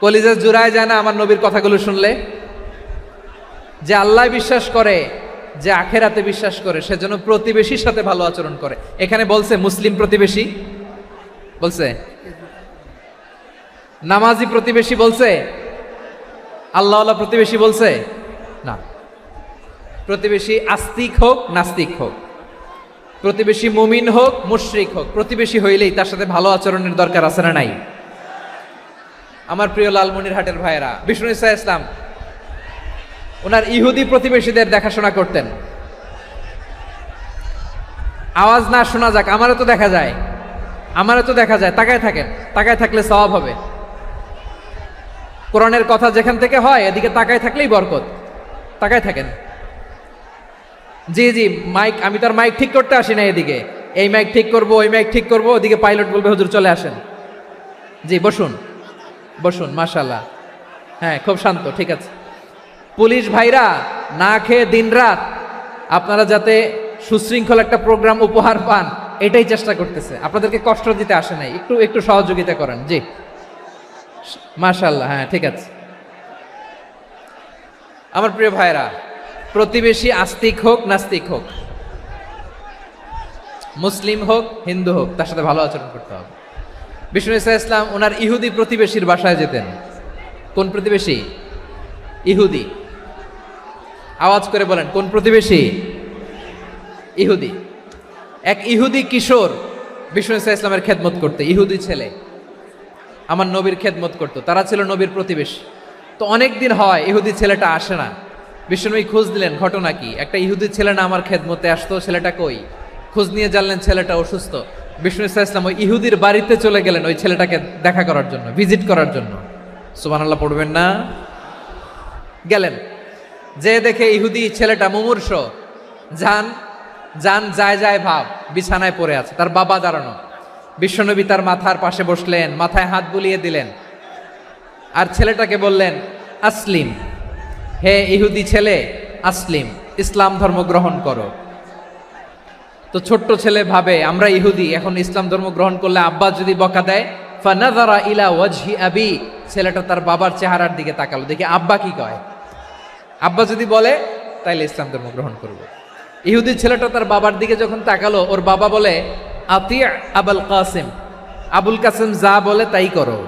কলিজা জুড়ায় যায় না আমার নবীর কথাগুলো শুনলে? যে আল্লাহ বিশ্বাস করে, যে আখিরাতে বিশ্বাস করে, সেজন্য প্রতিবেশীর সাথে ভালো আচরণ করে। এখানে বলছে মুসলিম প্রতিবেশী, বলছে নামাজি প্রতিবেশী, বলছে আল্লাহওয়ালা প্রতিবেশী, বলছে না। প্রতিবেশী আস্তিক হোক নাস্তিক হোক, প্রতিবেশী মুমিন হোক মুশরিক হোক, প্রতিবেশী হইলেই তার সাথে ভালো আচরণের দরকার আছে না নাই? আমার প্রিয় লালমনিরহাটের ভাইয়েরা, বিষ্ণু ইসলাম ওনার ইহুদি প্রতিবেশীদের দেখাশোনা করতেন। আওয়াজ না শোনা যাক, আমারও তো দেখা যায়, আমারও তো দেখা যায়। তাকায় থাকেন, তাকায় থাকলে সওয়াব হবে। কোরআনের কথা যেখান থেকে হয় এদিকে তাকায় থাকলেই বরকত। তাকায় থাকেন। জি জি, মাইক, আমি তার মাইক ঠিক করতে আসি না এদিকে, এই মাইক ঠিক করব, ওই মাইক ঠিক করব, ওদিকে পাইলট বলবে হুজুর চলে আসেন। জি বসুন, বসুন, মাশাআল্লাহ। হ্যাঁ, খুব শান্ত, ঠিক আছে। পুলিশ ভাইরা না খেয়ে দিনরাত আপনারা যাতে সুশৃঙ্খল একটা প্রোগ্রাম উপহার পান, এটাই চেষ্টা করতেছে, আপনাদেরকে কষ্ট দিতে আসে নাই, একটু একটু সহযোগিতা করেন। জি মাশাআল্লাহ, হ্যাঁ ঠিক আছে। আমার প্রিয় ভাইরা, প্রতিবেশী আস্তিক হোক নাস্তিক হোক, মুসলিম হোক হিন্দু হোক, তার সাথে ভালো আচরণ করতে হবে। বিষ্ণু ইসা ইসলাম ওনার ইহুদি প্রতিবেশীর বাসায় যেতেন। কোন প্রতিবেশী? ইহুদি। আওয়াজ করে বলেন, কোন প্রতিবেশী? ইহুদি। এক ইহুদি কিশোর বিষ্ণু ইসা ইসলামের খেদমত করতে, ইহুদি ছেলে আমার নবীর খেদমত করতো, তারা ছিল নবীর প্রতিবেশী। তো অনেক দিন হয় ইহুদি ছেলেটা আসে না। বিষ্ণুনবী খোঁজ দিলেন, ঘটনা কি? একটা ইহুদি ছেলে না আমার খেদমতে আসতো, ছেলেটা কই? খোঁজ নিয়ে জানলেন ছেলেটা অসুস্থ। বিষ্ণু ইসা ইসলাম ওই ইহুদির বাড়িতে চলে গেলেন ওই ছেলেটাকে দেখা করার জন্য, ভিজিট করার জন্য। সুবহানাল্লাহ পড়বেন না? গেলেন, যে দেখে ইহুদি ছেলেটা মুমূর্ষ, যান যান যায় যায় ভাব, বিছানায় পড়ে আছে, তার বাবা দাঁড়ানো। বিশ্বনবী তার মাথার পাশে বসলেন, মাথায় হাত বুলিয়ে দিলেন, আর ছেলেটাকে বললেন আসলিম, হে ইহুদি ছেলে আসলিম, ইসলাম ধর্ম গ্রহণ করো। তো ছোট্ট ছেলে ভাবে আমরা ইহুদি, এখন ইসলাম ধর্ম গ্রহণ করলে আব্বা যদি বকা দেয়, ফানাযারা ইলা ওয়াজহি আবি, ছেলেটা তার বাবার চেহারার দিকে তাকালো, দেখি আব্বা কি কয়। আব্বা যদি বলে তাইলে ইসলাম ধর্ম গ্রহণ করব। ইহুদি ছেলেটা তার বাবার দিকে যখন তাকালো, ওর বাবা বলে আতি আবুল কাসিম, আবুল কাসিম যা বলে তাই করো।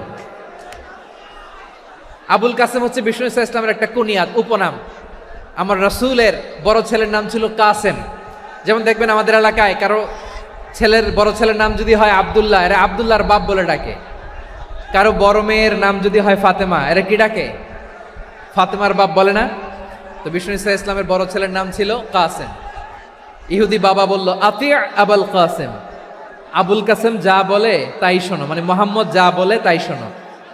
আবুল কাসিম হচ্ছে বিষ্ণু ইসা ইসলামের একটা কুনিয়াত, উপনাম। আমার রাসূলের বড় ছেলের নাম ছিল কাসেম। যেমন দেখবেন আমাদের এলাকায় কারো ছেলের বড় ছেলের নাম যদি হয় আব্দুল্লাহ, এরা আব্দুল্লাহর বাপ বলে ডাকে। কারো বড় মেয়ের নাম যদি হয় ফাতেমা, এরা কি ডাকে? ফাতেমার বাপ বলে না? তো বিষ্ণু ইসা ইসলামের বড় ছেলের নাম ছিল কাসেম। ইহুদি বাবা বলল আতি আবুল কাসেম, আবুল কাসেম যা বলে তাই শোনো, মানে মোহাম্মদ যা বলে তাই শোনো।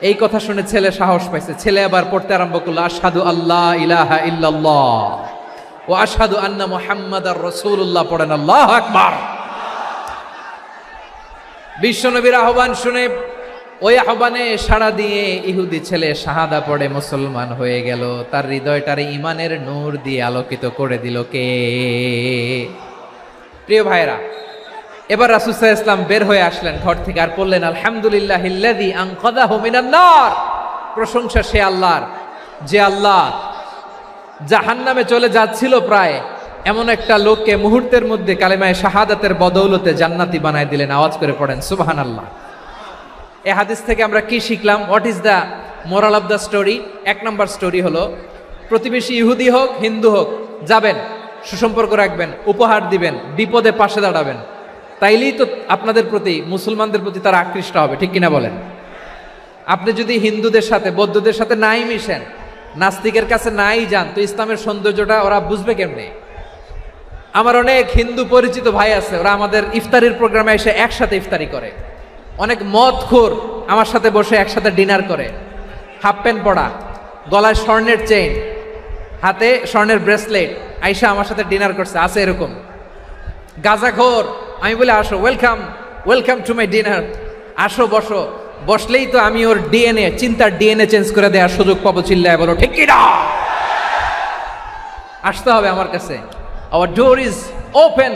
এই কথা শুনে ছেলে সাহস পাইছে, ছেলে আবার পড়তে আরম্ভ করলো আশহাদু আল্লাহ ইলাহা ইল্লাল্লাহ ও আশহাদু আন্না মুহাম্মাদার রাসূলুল্লাহ, পড়েন আল্লাহু আকবার। বিশ্বনবীর আহ্বান শুনে ওই আহ্বানে সাড়া দিয়ে ইহুদি ছেলে শাহাদা পড়ে মুসলমান হয়ে গেল। তার হৃদয়টারে ইমানের নূর দিয়ে আলোকিত করে দিল কে? প্রিয় ভাইরা, এবার রাসূল সাল্লাল্লাহু আলাইহি ওয়াসাল্লাম বের হয়ে আসলেন ঘর থেকে, আর বললেন আলহামদুলিল্লাহিল্লাযী আনকাযাহু মিনান নার, প্রশংসা সে আল্লাহর যে আল্লাহ জাহান্নামে চলে যাচ্ছিল প্রায় এমন একটা লোককে মুহূর্তের মধ্যে কালেমায়ে শাহাদাতের বদৌলতে জান্নাতি বানায় দিলেন। আওয়াজ করে পড়েন সুবহানাল্লাহ। এই হাদিস থেকে আমরা কি শিখলাম? What is the moral of the story? এক নম্বর স্টোরি হলো, প্রতিবেশী ইহুদি হোক হিন্দু হোক, যাবেন, সুসম্পর্ক রাখবেন, উপহার দিবেন, বিপদে পাশে দাঁড়াবেন, তাইলেই তো আপনাদের প্রতি, মুসলমানদের প্রতি তারা আকৃষ্ট হবে, ঠিক কিনা বলেন? আপনি যদি হিন্দুদের সাথে বৌদ্ধদের সাথে নাই মিশেন, নাস্তিকের কাছে নাই যান, তো ইসলামের সৌন্দর্যটা ওরা বুঝবে কেমনে? আমার অনেক হিন্দু পরিচিত ভাই আছে, ওরা আমাদের ইফতারির প্রোগ্রামে এসে একসাথে ইফতারি করে। অনেক মদখোর আমার সাথে বসে একসাথে ডিনার করে, হাফ প্যান্ট পরা, গলায় স্বর্ণের চেইন, হাতে স্বর্ণের ব্রেসলেট, আইসা আমার সাথে ডিনার করছে, আছে এরকম। গাঁজাখোর, আমি বলে আসো, welcome welcome to my dinner, আসো বসো, বসলেই তো আমি ওর ডিএনএ, চিন্তার ডিএনএ চেঞ্জ করে দেওয়ার সুযোগ পাবো, চিল্লায় বলো ঠিক কিনা? আসতে হবে আমার কাছে। Hour door is open,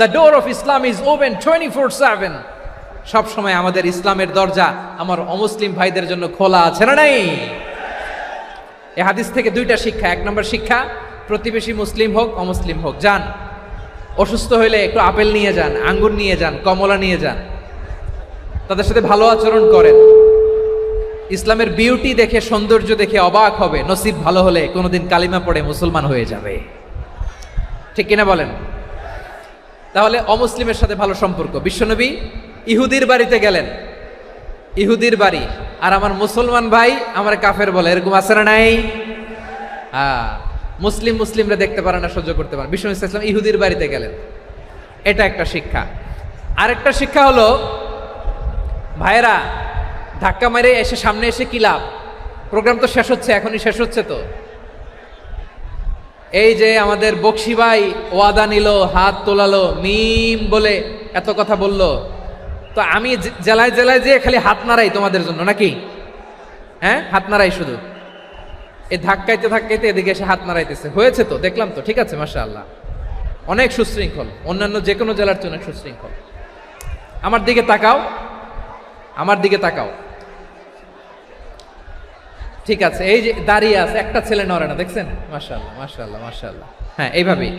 the door of Islam is open 24/7। সব সময় আমাদের ইসলামের দরজা আমার অমুসলিম ভাইদের জন্য খোলা আছে না নাই? এই হাদিস থেকে দুইটা শিক্ষা। এক নম্বর শিক্ষা, প্রতিবেশী মুসলিম হোক অমুসলিম হোক, যান, অসুস্থ হইলে একটু আপেল নিয়ে যান, আঙ্গুর নিয়ে যান, কমলা নিয়ে যান, তাদের সাথে ভালো আচরণ করেন। ইসলামের বিউটি দেখে, সৌন্দর্য দেখে অবাক হবে, নসিব ভালো হলে কোনোদিন কালিমা পড়ে মুসলমান হয়ে যাবে, ঠিক কিনা বলেন? তাহলে অমুসলিমের সাথে ভালো সম্পর্ক। বিশ্বনবী ইহুদির বাড়িতে গেলেন, ইহুদির বাড়ি, আর আমার মুসলমান ভাই আমার কাফের বলে, এরকম আছে না নাই? মুসলিমরা দেখতে পারে না, সহ্য করতে পারে। বিষ্ণু ইসলাম ইহুদির বাড়িতে গেলেন, এটা একটা শিক্ষা। আরেকটা শিক্ষা হলো, ভাইয়েরা ধাক্কা মেরে এসে সামনে এসে কি লাভ? প্রোগ্রাম তো শেষ হচ্ছে, এখনই শেষ হচ্ছে, তো এই যে আমাদের বকশি ভাই ওয়াদা নিল, হাত তোলালো, মিম বলে এত কথা বলল, তো আমি জেলায় জেলায় যে খালি হাত নাড়াই তোমাদের জন্য নাকি? হ্যাঁ, হাত নাড়াই শুধু, এই ধাক্কাইতে ধাক্কাইতে এদিকে এসে হাত নাড়াইতেছে। হয়েছে তো, দেখলাম তো, ঠিক আছে, মাশাআল্লাহ, অনেক সুশৃঙ্খল, অন্যান্য যে কোনো জেলার চেয়ে অনেক সুশৃঙ্খল। আমার দিকে তাকাও, আমার দিকে তাকাও, ঠিক আছে। এই যে দাঁড়িয়ে আছে, একটা ছেলে নড়ে না, দেখছেন? মাশাআল্লাহ, মাশাআল্লাহ, মাশাআল্লাহ। হ্যাঁ, এইভাবেই।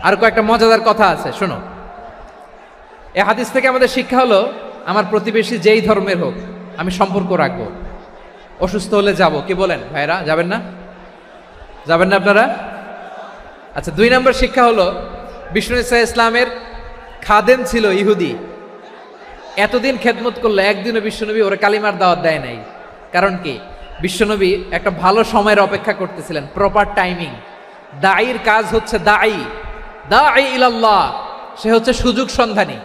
আর কয়েকটা মজাদার কথা আছে, শোনো। এই হাদিস থেকে আমাদের শিক্ষা হলো, আমার প্রতিবেশী যেই ধর্মের হোক আমি সম্পর্ক রাখবো। অসুস্থ হলে যাব, কি বলেন ভাইরা? যাবেন না? যাবেন না আপনারা? আচ্ছা, 2 নম্বর শিক্ষা হলো, বিষ্ণু ঈসা ইসলামের খাদেম ছিল ইহুদি, এতদিন খেদমত করলো, একদিনও বিশ্বনবী ওরা কালিমার দাওয়াত দেয় নাই। কারণ কি? বিশ্বনবী একটা ভালো সময়ের অপেক্ষা করতেছিলেন, প্রপার টাইমিং। দায়ীর কাজ হচ্ছে দায়ী ইলাল্লাহ, সে হচ্ছে সুযোগ সন্ধানী।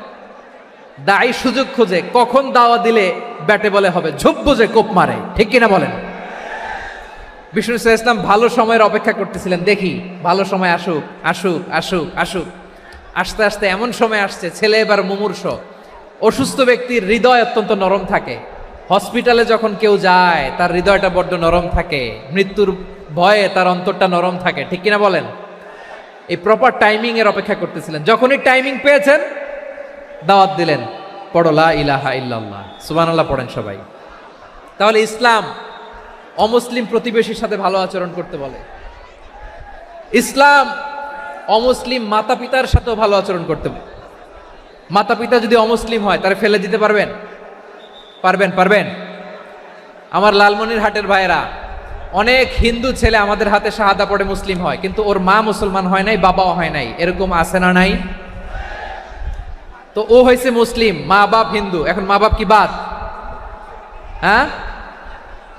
দায়ী সুযোগ খোঁজে, কখন দাওয়া দিলে ব্যাটে বলে হবে, ঝোপ বুঝে কোপ মারে, ঠিক কিনা বলেন? বিষ্ণু ঈসা ইসলাম ভালো সময়ের অপেক্ষা করতেছিলেন, দেখি ভালো সময় আসুক আসুক আসুক আসুক। আস্তে আস্তে এমন সময় আসছে, ছেলে এবার মুমূর্ষ। অসুস্থ ব্যক্তির হৃদয় অত্যন্ত নরম থাকে। হসপিটালে যখন কেউ যায় তার হৃদয়টা বড্ড নরম থাকে, মৃত্যুর ভয়ে তার অন্তরটা নরম থাকে, ঠিক কিনা বলেন? এই প্রপার টাইমিং এর অপেক্ষা করতেছিলেন। যখনই টাইমিং পেয়েছেন, দাওয়াত দিলেন, পড়ো লা ইলাহা ইল্লাল্লাহ, সুবহানাল্লাহ পড়েন সবাই। তাহলে ইসলাম অমুসলিম প্রতিবেশীর সাথে ভালো আচরণ করতে বলে। ইসলাম অমুসলিম মাতা পিতার সাথেও ভালো আচরণ করতে বলে। মাতা পিতা যদি অমুসলিম হয়, তারা ফেলে দিতে পারবেন? পারবেন? পারবেন? আমার লালমনিরহাটের ভাইয়েরা, অনেক হিন্দু ছেলে আমাদের হাতে শাহাদা পড়ে মুসলিম হয়, কিন্তু ওর মা মুসলমান হয় নাই, বাবাও হয় নাই, এরকম আছে না নাই? তো ও হয়েছে মুসলিম, মা বাপ হিন্দু, এখন মা বাপ কি বাদ? হ্যাঁ,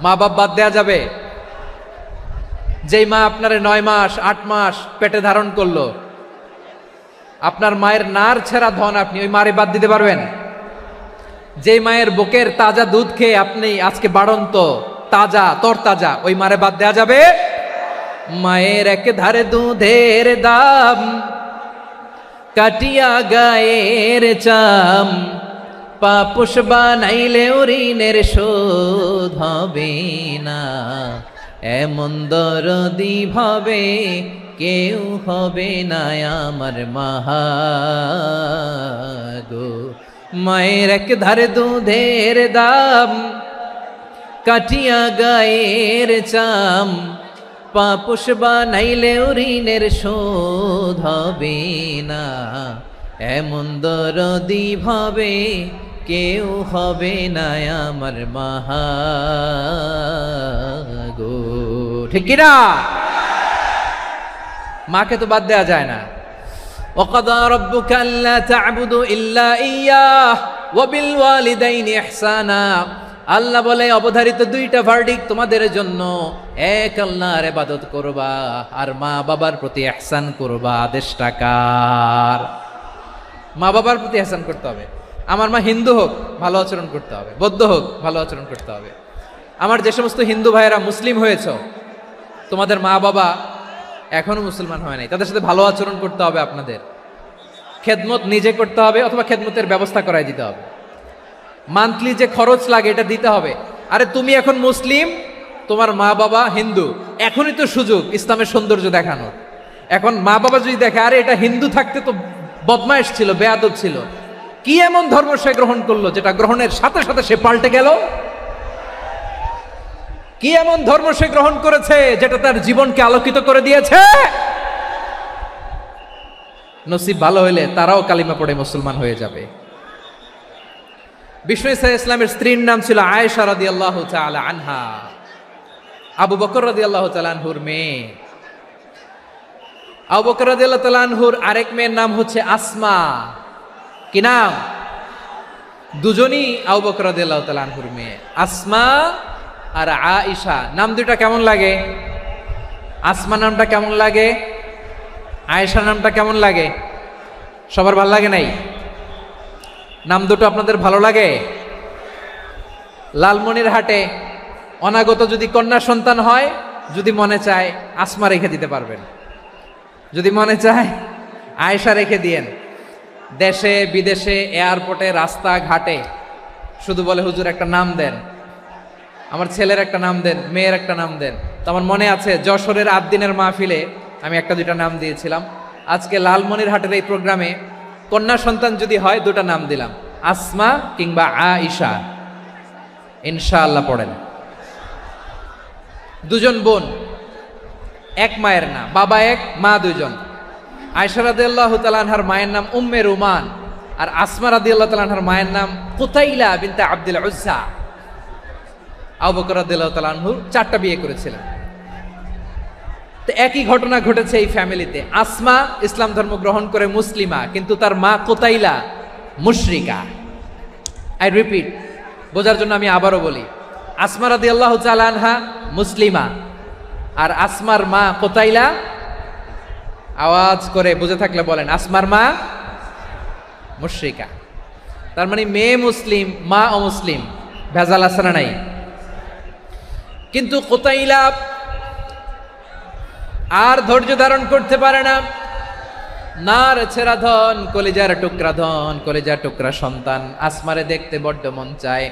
মা বাপ বাদ দেয়া যাবে? যেই মা আপনারে 9 মাস 8 মাস পেটে ধারণ করলো, আপনার মায়ের নার ছেঁড়া ধন, আপনি ওই মারে বাদ দিতে পারবেন? যেই মায়ের বুকের তাজা দুধ খেয়ে আপনি আজকে বাড়ন্ত তাজা তরতাজা, ওই মারে বাদ দেয়া যাবে? মায়ের এক ধারে দুধের দাম, কাটিয়া গায়ের চাম, পাপুষ বানাইলে ঋণের শোধ হবে না, এমন দরদি ভাবে কেউ হবে না আমার মাহাগো। মায়ের এক ধারে দুধের দাম, কাটিয়া গায়ের চাম, পাপুষ বানাইলে ঋণের শোধ হবে না, এমন দরদি ভাবে কেউ হবে না আমার মাহাগো, ঠিক কিনা? মাকে তো বাদ দেওয়া যায় না। وَقَضَى رَبُّكَ أَلَّا تَعْبُدُوا إِلَّا إِيَّاهُ وَبِالْوَالِدَيْنِ إِحْسَانًا। আল্লাহ বলে, অবধারিত 2টা ভার্ডিক তোমাদের জন্য, এক আল্লাহর ইবাদত করবা আর মা বাবার প্রতি ইহসান করবা। আদেশটা কার? মা বাবার প্রতি ইহসান করতে হবে। আমার মা হিন্দু হোক, ভালো আচরণ করতে হবে, বৌদ্ধ হোক, ভালো আচরণ করতে হবে। আমার যে সমস্ত হিন্দু ভাইয়েরা মুসলিম হয়েছে, তোমাদের মা বাবা এখনো মুসলমান হয় নাই, তাদের সাথে ভালো আচরণ করতে হবে। আপনাদের খেদমত নিজে করতে হবে, অথবা খেদমতের ব্যবস্থা করাই দিতে হবে। মান্থলি যে খরচ লাগে এটা দিতে হবে। আরে তুমি এখন মুসলিম, তোমার মা বাবা হিন্দু, এখনই তো সুযোগ ইসলামের সৌন্দর্য দেখানোর। এখন মা বাবা যদি দেখে, আরে এটা হিন্দু থাকতে তো বদমাইশ ছিল, বেয়াদব ছিল, কি এমন ধর্ম সে গ্রহণ করলো যেটা গ্রহণের সাথে সাথে সে পাল্টে গেল? কি এমন ধর্ম সে গ্রহণ করেছে যেটা তার জীবনকে আলোকিত করে দিয়েছে? নসিব ভালো হইলে তারাও কালিমা পড়ে মুসলমান হয়ে যাবে। বিষ্ণু ঈসা ইসলামের স্ত্রীর নাম ছিল আয়েশা রাদিয়াল্লাহু তাআলা আনহা, আবু বকর রাদিয়াল্লাহু তাআলা আনহুর মেয়ে। আবু বকর রাদিয়াল্লাহু তাআলা আনহুর আরেক মেয়ের নাম হচ্ছে আসমা। কি নাম? দুজনই আবু বকর রাদিয়াল্লাহু তাআলা আনহুর মেয়ে, আসমা আর আয়েশা। নাম দুটা কেমন লাগে? আসমা নামটা কেমন লাগে? আয়েশা নামটা কেমন লাগে? সবার ভালো লাগে নাই? নাম দুটো আপনাদের ভালো লাগে? লালমনিরহাটে অনাগত যদি কন্যা সন্তান হয়, যদি মনে চায় আসমা রেখে দিতে পারবেন। যদি মনে চায় আয়েশা রেখে দিয়েন। দেশে বিদেশে এয়ারপোর্টে রাস্তাঘাটে শুধু বলে হুজুর একটা নাম দেন, আমার ছেলের একটা নাম দেন, মেয়ের একটা নাম দেন। তো আমার মনে আছে যশোরের আদ্দিনের মাহফিলে আমি একটা দুইটা নাম দিয়েছিলাম। আজকে লালমনিরহাটের এই প্রোগ্রামে কন্যা সন্তান যদি হয় দুটা নাম দিলাম, আসমা কিংবা আয়েশা। ইনশাআল্লাহ পড়েন। দুজন বোন, এক মায়ের না, বাবা এক মা দুইজন। আয়েশা রাদিয়াল্লাহু তাআলা আনহার মায়ের নাম উম্মে রুমান, আর আসমা রাদিয়াল্লাহু তাআলা আনহার মায়ের নাম কুতাইলা বিনতে আব্দুল উজ্জা। আবু বকর রাদিয়াল্লাহু তাআলা আনহু 4টা বিয়ে করেছিলেন। তো একই ঘটনা ঘটেছে এই ফ্যামিলিতে। আসমা ইসলাম ধর্ম গ্রহণ করে মুসলিমা, কিন্তু তার মা কুতাইলা মুশরিকা। আই রিপিট, বোঝার জন্য আমি আবারও বলি, আসমা রাদিয়াল্লাহু তাআলা আনহা মুসলিমা, আর আসমার মা কুতাইলা, আওয়াজ করে বুঝে থাকলে বলেন, আসমার মা মুশরিকা। তার মানে মেয়ে মুসলিম, মা অমুসলিম। ভেজাল আছে না নাই? কিন্তু কুতাইলা আর ধৈর্য ধারণ করতে পারে না। নার ছেঁড়া ধন, কলিজার টুকরা ধন, কলিজার টুকরা সন্তান আসমারে দেখতে বড্ড মন চায়।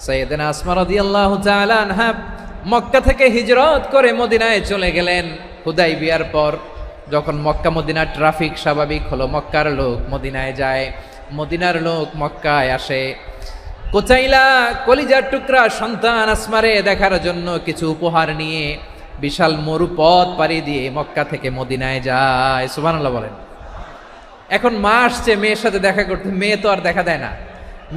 সাইয়েদনা আসমা রাদিয়াল্লাহু তাআলা আনহা মক্কা থেকে হিজরত করে মদিনায় চলে গেলেন হুদাইবিয়ার পর। যখন মক্কা মদিনার ট্রাফিক স্বাভাবিক হলো, মক্কার লোক মদিনায় যায়, মদিনার লোক মক্কায় আসে। কুতাইলা কলিজার টুকরা সন্তান আসমারে দেখার জন্য কিছু উপহার নিয়ে বিশাল মরুপথ পাড়ি দিয়ে মক্কা থেকে মদিনায় যায়। সুবহানাল্লাহ বলেন। এখন মা আসছে মেয়ের সাথে দেখা করতে, মেয়ে তো আর দেখা দেয় না।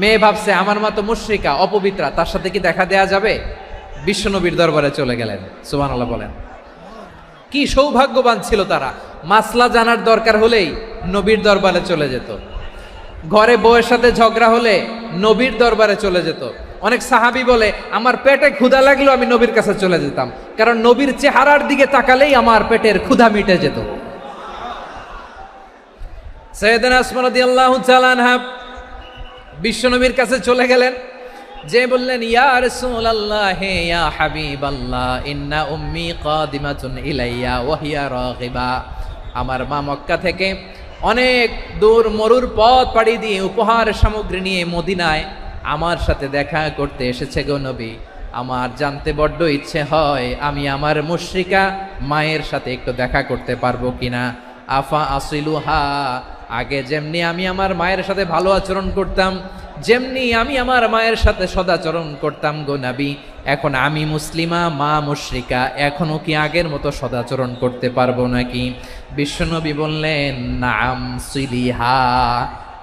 মেয়ে ভাবছে আমার মা তো মুশরিকা, অপবিত্রা, তার সাথে কি দেখা দেয়া যাবে? বিশ্বনবীর দরবারে চলে গেলেন। সুবহানাল্লাহ বলেন। কি সৌভাগ্যবান ছিল তারা, মাসলা জানার দরকার হলেই নবীর দরবারে চলে যেত। ঘরে বউয়ের সাথে ঝগড়া হলে নবীর দরবারে চলে যেত। অনেক সাহাবী বলে আমার পেটে ক্ষুধা লাগলো আমি নবীর কাছে চলে যেতাম, কারণ নবীর চেহারার দিকে তাকালেই আমার পেটের ক্ষুধা মিটে যেত। সাইয়েদনা আসমা রাদিয়াল্লাহু তাআলা আনহা বিশ্বনবীর কাছে চলে গেলেন, যে বললেন ইয়া রাসূলুল্লাহ ইয়া হাবিবাল্লাহ ইন্না উম্মি কাদিমাতুন ইলাইয়া ওয়া হিয়া রাগিবা। আমার মা মক্কা থেকে অনেক দূর মরুর পথ পাড়ি দিয়ে উপহার সামগ্রী নিয়ে মদিনায় আমার সাথে দেখা করতে এসেছে গো নবী। আমার জানতে বড্ড ইচ্ছে হয় আমি আমার মুশরিকা মায়ের সাথে একটু দেখা করতে পারবো কিনা। আফা আসিলুহা, আগে যেমনি আমি আমার মায়ের সাথে ভালো আচরণ করতাম, যেমনি আমি আমার মায়ের সাথে সদাচরণ করতাম গো নবী, এখন আমি মুসলিমা মা মুশরিকা, এখনো কি আগের মতো সদাচরণ করতে পারবো নাকি? বিশ্বনবী বললেন নাম সিলিহা,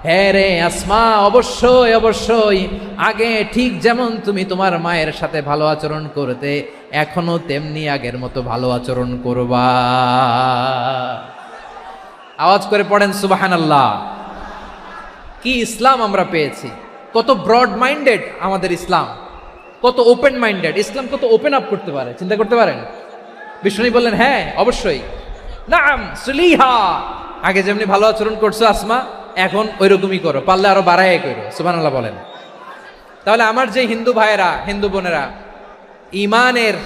হ্যাঁ রে আসমা, অবশ্যই অবশ্যই, আগে ঠিক যেমন তুমি তোমার মায়ের সাথে ভালো আচরণ করতে এখনো তেমনি আগের মতো ভালো আচরণ করবা। আওয়াজ করে পড়েন সুবহানাল্লাহ। কি ইসলাম আমরা পেয়েছি! কত ব্রড মাইন্ডেড আমাদের ইসলাম, কত ওপেন মাইন্ডেড ইসলাম, কত ওপেন আপ করতে পারে, চিন্তা করতে পারেন। বিষ্ণু বললেন হ্যাঁ অবশ্যই, নাম সুলিহা, আগে যেমনি ভালো আচরণ করছো আসমা এখন ওই রকমই করো, পারলে আরো বাড়াই করো। সুবহানাল্লাহ বলেন। তাহলে আমার যে হিন্দু ভাইয়েরা, হিন্দু বোনেরা, ইমানের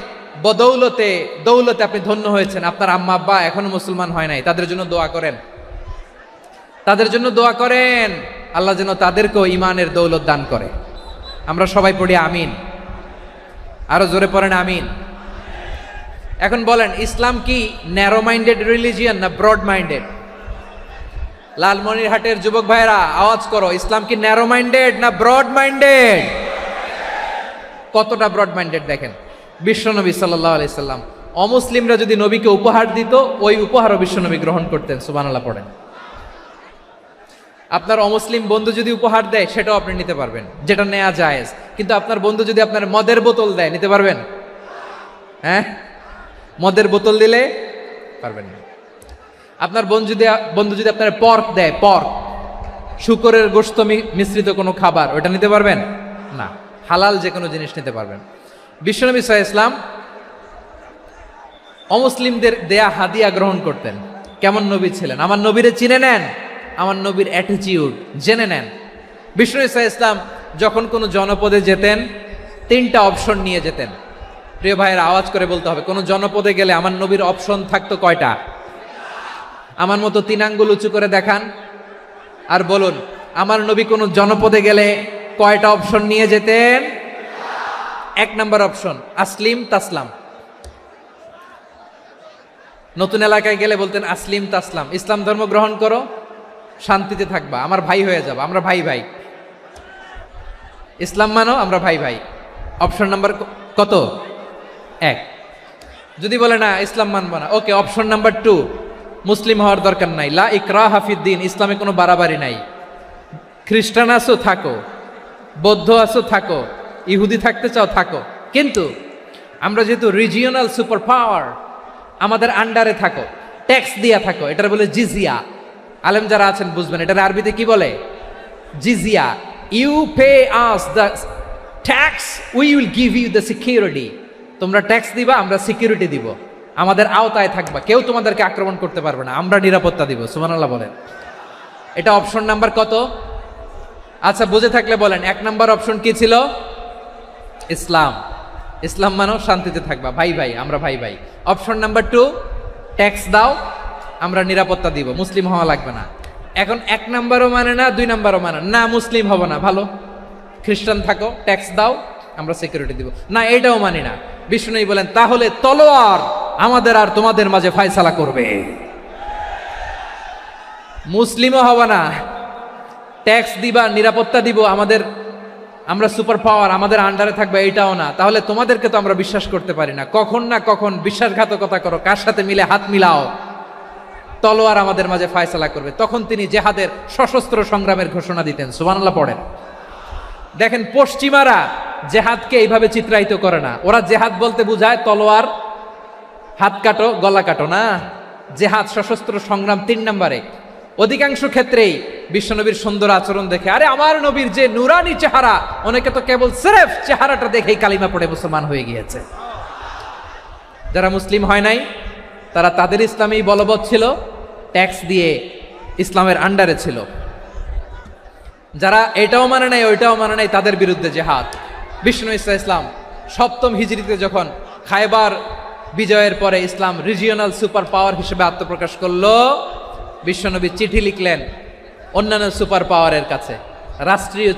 বদৌলতে দৌলতে আপনি ধন্য হয়েছেন, আপনার আম্মা আব্বা এখনো মুসলমান হয় নাই, তাদের জন্য দোয়া করেন, তাদের জন্য দোয়া করেন, আল্লাহ যেন তাদেরকেও ইমানের দৌলত দান করে। আমরা সবাই পড়ি আমিন, আরো জোরে পড়েন আমিন। এখন বলেন ইসলাম কি ন্যারো মাইন্ডেড রিলিজিয়ান না ব্রড মাইন্ডেড? লালমনিরহাটের যুবক ভাইরা আওয়াজ করো, ইসলাম কি ন্যারো মাইন্ডেড না ব্রড মাইন্ডেড? কতটা ব্রড মাইন্ডেড দেখেন। বিশ্বনবী সাল্লাল্লাহু আলাইহি সাল্লাম অমুসলিমরা যদি নবীকে উপহার দিত, ওই উপহারও বিশ্বনবী গ্রহণ করতেন। সুবহানাল্লাহ পড়েন। আপনার অমুসলিম বন্ধু যদি উপহার দেয় সেটাও আপনি নিতে পারবেন, যেটা নেওয়া জায়েজ। কিন্তু আপনার বন্ধু যদি আপনার মদের বোতল দেয়, নিতে পারবেন? হ্যাঁ, মদের বোতল দিলে পারবেন না। আপনার বন্ধু যদি আপনার পর্ক দেয়, পর্ক, শূকরের গোশত মিশ্রিত কোনো খাবার, ওটা নিতে পারবেন না। হালাল যে কোনো জিনিস নিতে পারবেন। বিশ্বনবী সাল্লাল্লাহু আলাইহি ওয়াসাল্লাম অমুসলিমদের দেয়া হাদিয়া গ্রহণ করতেন। কেমন নবী ছিলেন! আমার নবীরে চিনে নেন, আমার নবীর অ্যাটিটিউড জেনে নেন। বিশ্বনবী সাল্লাল্লাহু আলাইহি ওয়াসাল্লাম যখন কোনো জনপদে যেতেন 3টা অপশন নিয়ে যেতেন। প্রিয় ভাইয়ের আওয়াজ করে বলতে হবে, কোনো জনপদে গেলে আমার নবীর অপশন থাকতো কয়টা? আমার মতো 3 আঙ্গুল উঁচু করে দেখান আর বলুন আমার নবী কোন জনপদে গেলে কয়টা অপশন নিয়ে যেতেন? 1 নাম্বার অপশন আসলিম তাসলাম। নতুন এলাকায় গেলে বলতেন আসলিম তাসলাম, ইসলাম ধর্ম গ্রহণ করো, শান্তিতে থাকবা, আমার ভাই হয়ে যাবো, আমরা ভাই ভাই। ইসলাম মানো, আমরা ভাই ভাই। অপশন নাম্বার কত? 1। যদি বলে না ইসলাম মানবো না, ওকে, অপশন নাম্বার 2, মুসলিম হওয়ার দরকার নাই, লা ইকরাহা ফিদ্দিন, ইসলামে কোনো বাড়াবাড়ি নাই। খ্রিস্টান আছো থাকো, বৌদ্ধ আছো থাকো, ইহুদি থাকতে চাও থাকো, কিন্তু আমরা যেহেতু রিজিওনাল সুপার পাওয়ার, আমাদের আন্ডারে থাকো, ট্যাক্স দিয়া থাকো, এটার বলে জিজিয়া। আলেম যারা আছেন বুঝবেন এটার আরবিতে কি বলে, জিজিয়া। You pay us the tax, we will give you the security. তোমরা ট্যাক্স দিবা, আমরা সিকিউরিটি দিব, আমাদের আওতায় থাকবা, কেউ তোমাদেরকে আক্রমণ করতে পারবে না, আমরা নিরাপত্তা দিব। সুবহানাল্লাহ বলেন। এটা অপশন নাম্বার কত? আচ্ছা বুঝে থাকলে বলেন 1 নাম্বার অপশন কি ছিল? ইসলাম। ইসলাম মানো, শান্তিতে থাকবা, ভাই ভাই, আমরা ভাই ভাই। অপশন নাম্বার 2, ট্যাক্স দাও, আমরা নিরাপত্তা দিব, মুসলিম হওয়া লাগবে না। এখন 1 নাম্বারও মানে না, 2 নাম্বারও মানে না, মুসলিম হব না, ভালো, খ্রিস্টান থাকো, ট্যাক্স দাও, আমরা সিকিউরিটি দিব না, এটাও মানি না। বিষ্ণু বলেন তাহলে তলোয়ার আমাদের আর তোমাদের মাঝে ফয়সালা করবে, মুসলিমও হব না, ট্যাক্স দিবা, নিরাপত্তা দিব, আমরা সুপার পাওয়ার, আমাদের আন্ডারে থাকবে, এটাও না। তাহলে তোমাদেরকে তো আমরা বিশ্বাস করতে পারি না, কখন না কখন বিশ্বাসঘাতকতা করো, কার সাথে মিলে হাত মিলাও, তলোয়ার আমাদের মাঝে ফয়সালা করবে। তখন তিনি জেহাদের সশস্ত্র সংগ্রামের ঘোষণা দিতেন। সুবহানাল্লাহ পড়েন। দেখেন পশ্চিমারা জেহাদকে এইভাবে চিত্রায়িত করে না, ওরা জেহাদ বলতে বুঝায় তলোয়ার, হাত কাটো, গলা কাটো, না, জেহাদ সশস্ত্র সংগ্রাম 3 নম্বরে। অধিকাংশ ক্ষেত্রেই বিশ্বনবীর সুন্দর আচরণ দেখে, আরে আমার নবীর যে নুরানি চেহারা, অনেকে তো কেবল সিরেফ চেহারাটা দেখেই কালিমা পড়ে মুসলমান হয়ে গিয়েছে। যারা মুসলিম হয় নাই তারা তাদের ইসলামেই বলবৎ ছিল, ট্যাক্স দিয়ে ইসলামের আন্ডারে ছিল। যারা এটাও মানে নাই ওইটাও মানে নাই, তাদের বিরুদ্ধে জেহাদ। বিষ্ণু ইসলাম 7ম হিজরিতে যখন খায়বার বিজয়ের পরে ইসলাম রিজিওনাল সুপার পাওয়ার হিসেবে আত্মপ্রকাশ করলো, বিশ্বনবী চিঠি লিখলেন অন্যান্য সুপার পাওয়ারের কাছে, রাষ্ট্রীয়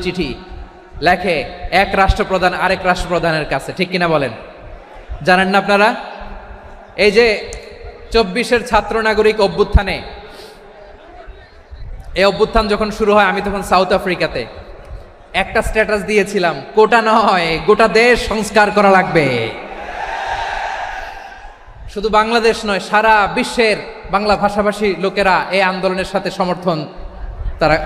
চিঠি লেখে এক রাষ্ট্রপ্রধান আরেক রাষ্ট্রপ্রধানের কাছে, ঠিক কিনা বলেন? জানেন না আপনারা? এই যে 24-এর ছাত্র নাগরিক অভ্যুত্থানে, এই অভ্যুত্থান যখন শুরু হয়, আমি তখন সাউথ আফ্রিকাতে, একটা স্ট্যাটাস দিয়েছিলাম, কোটা নয় গোটা দেশ সংস্কার করা লাগবে। শুধু বাংলাদেশ নয়, সারা বিশ্বের বাংলা ভাষাভাষী লোকেরা এই আন্দোলনের সাথে সমর্থন তারা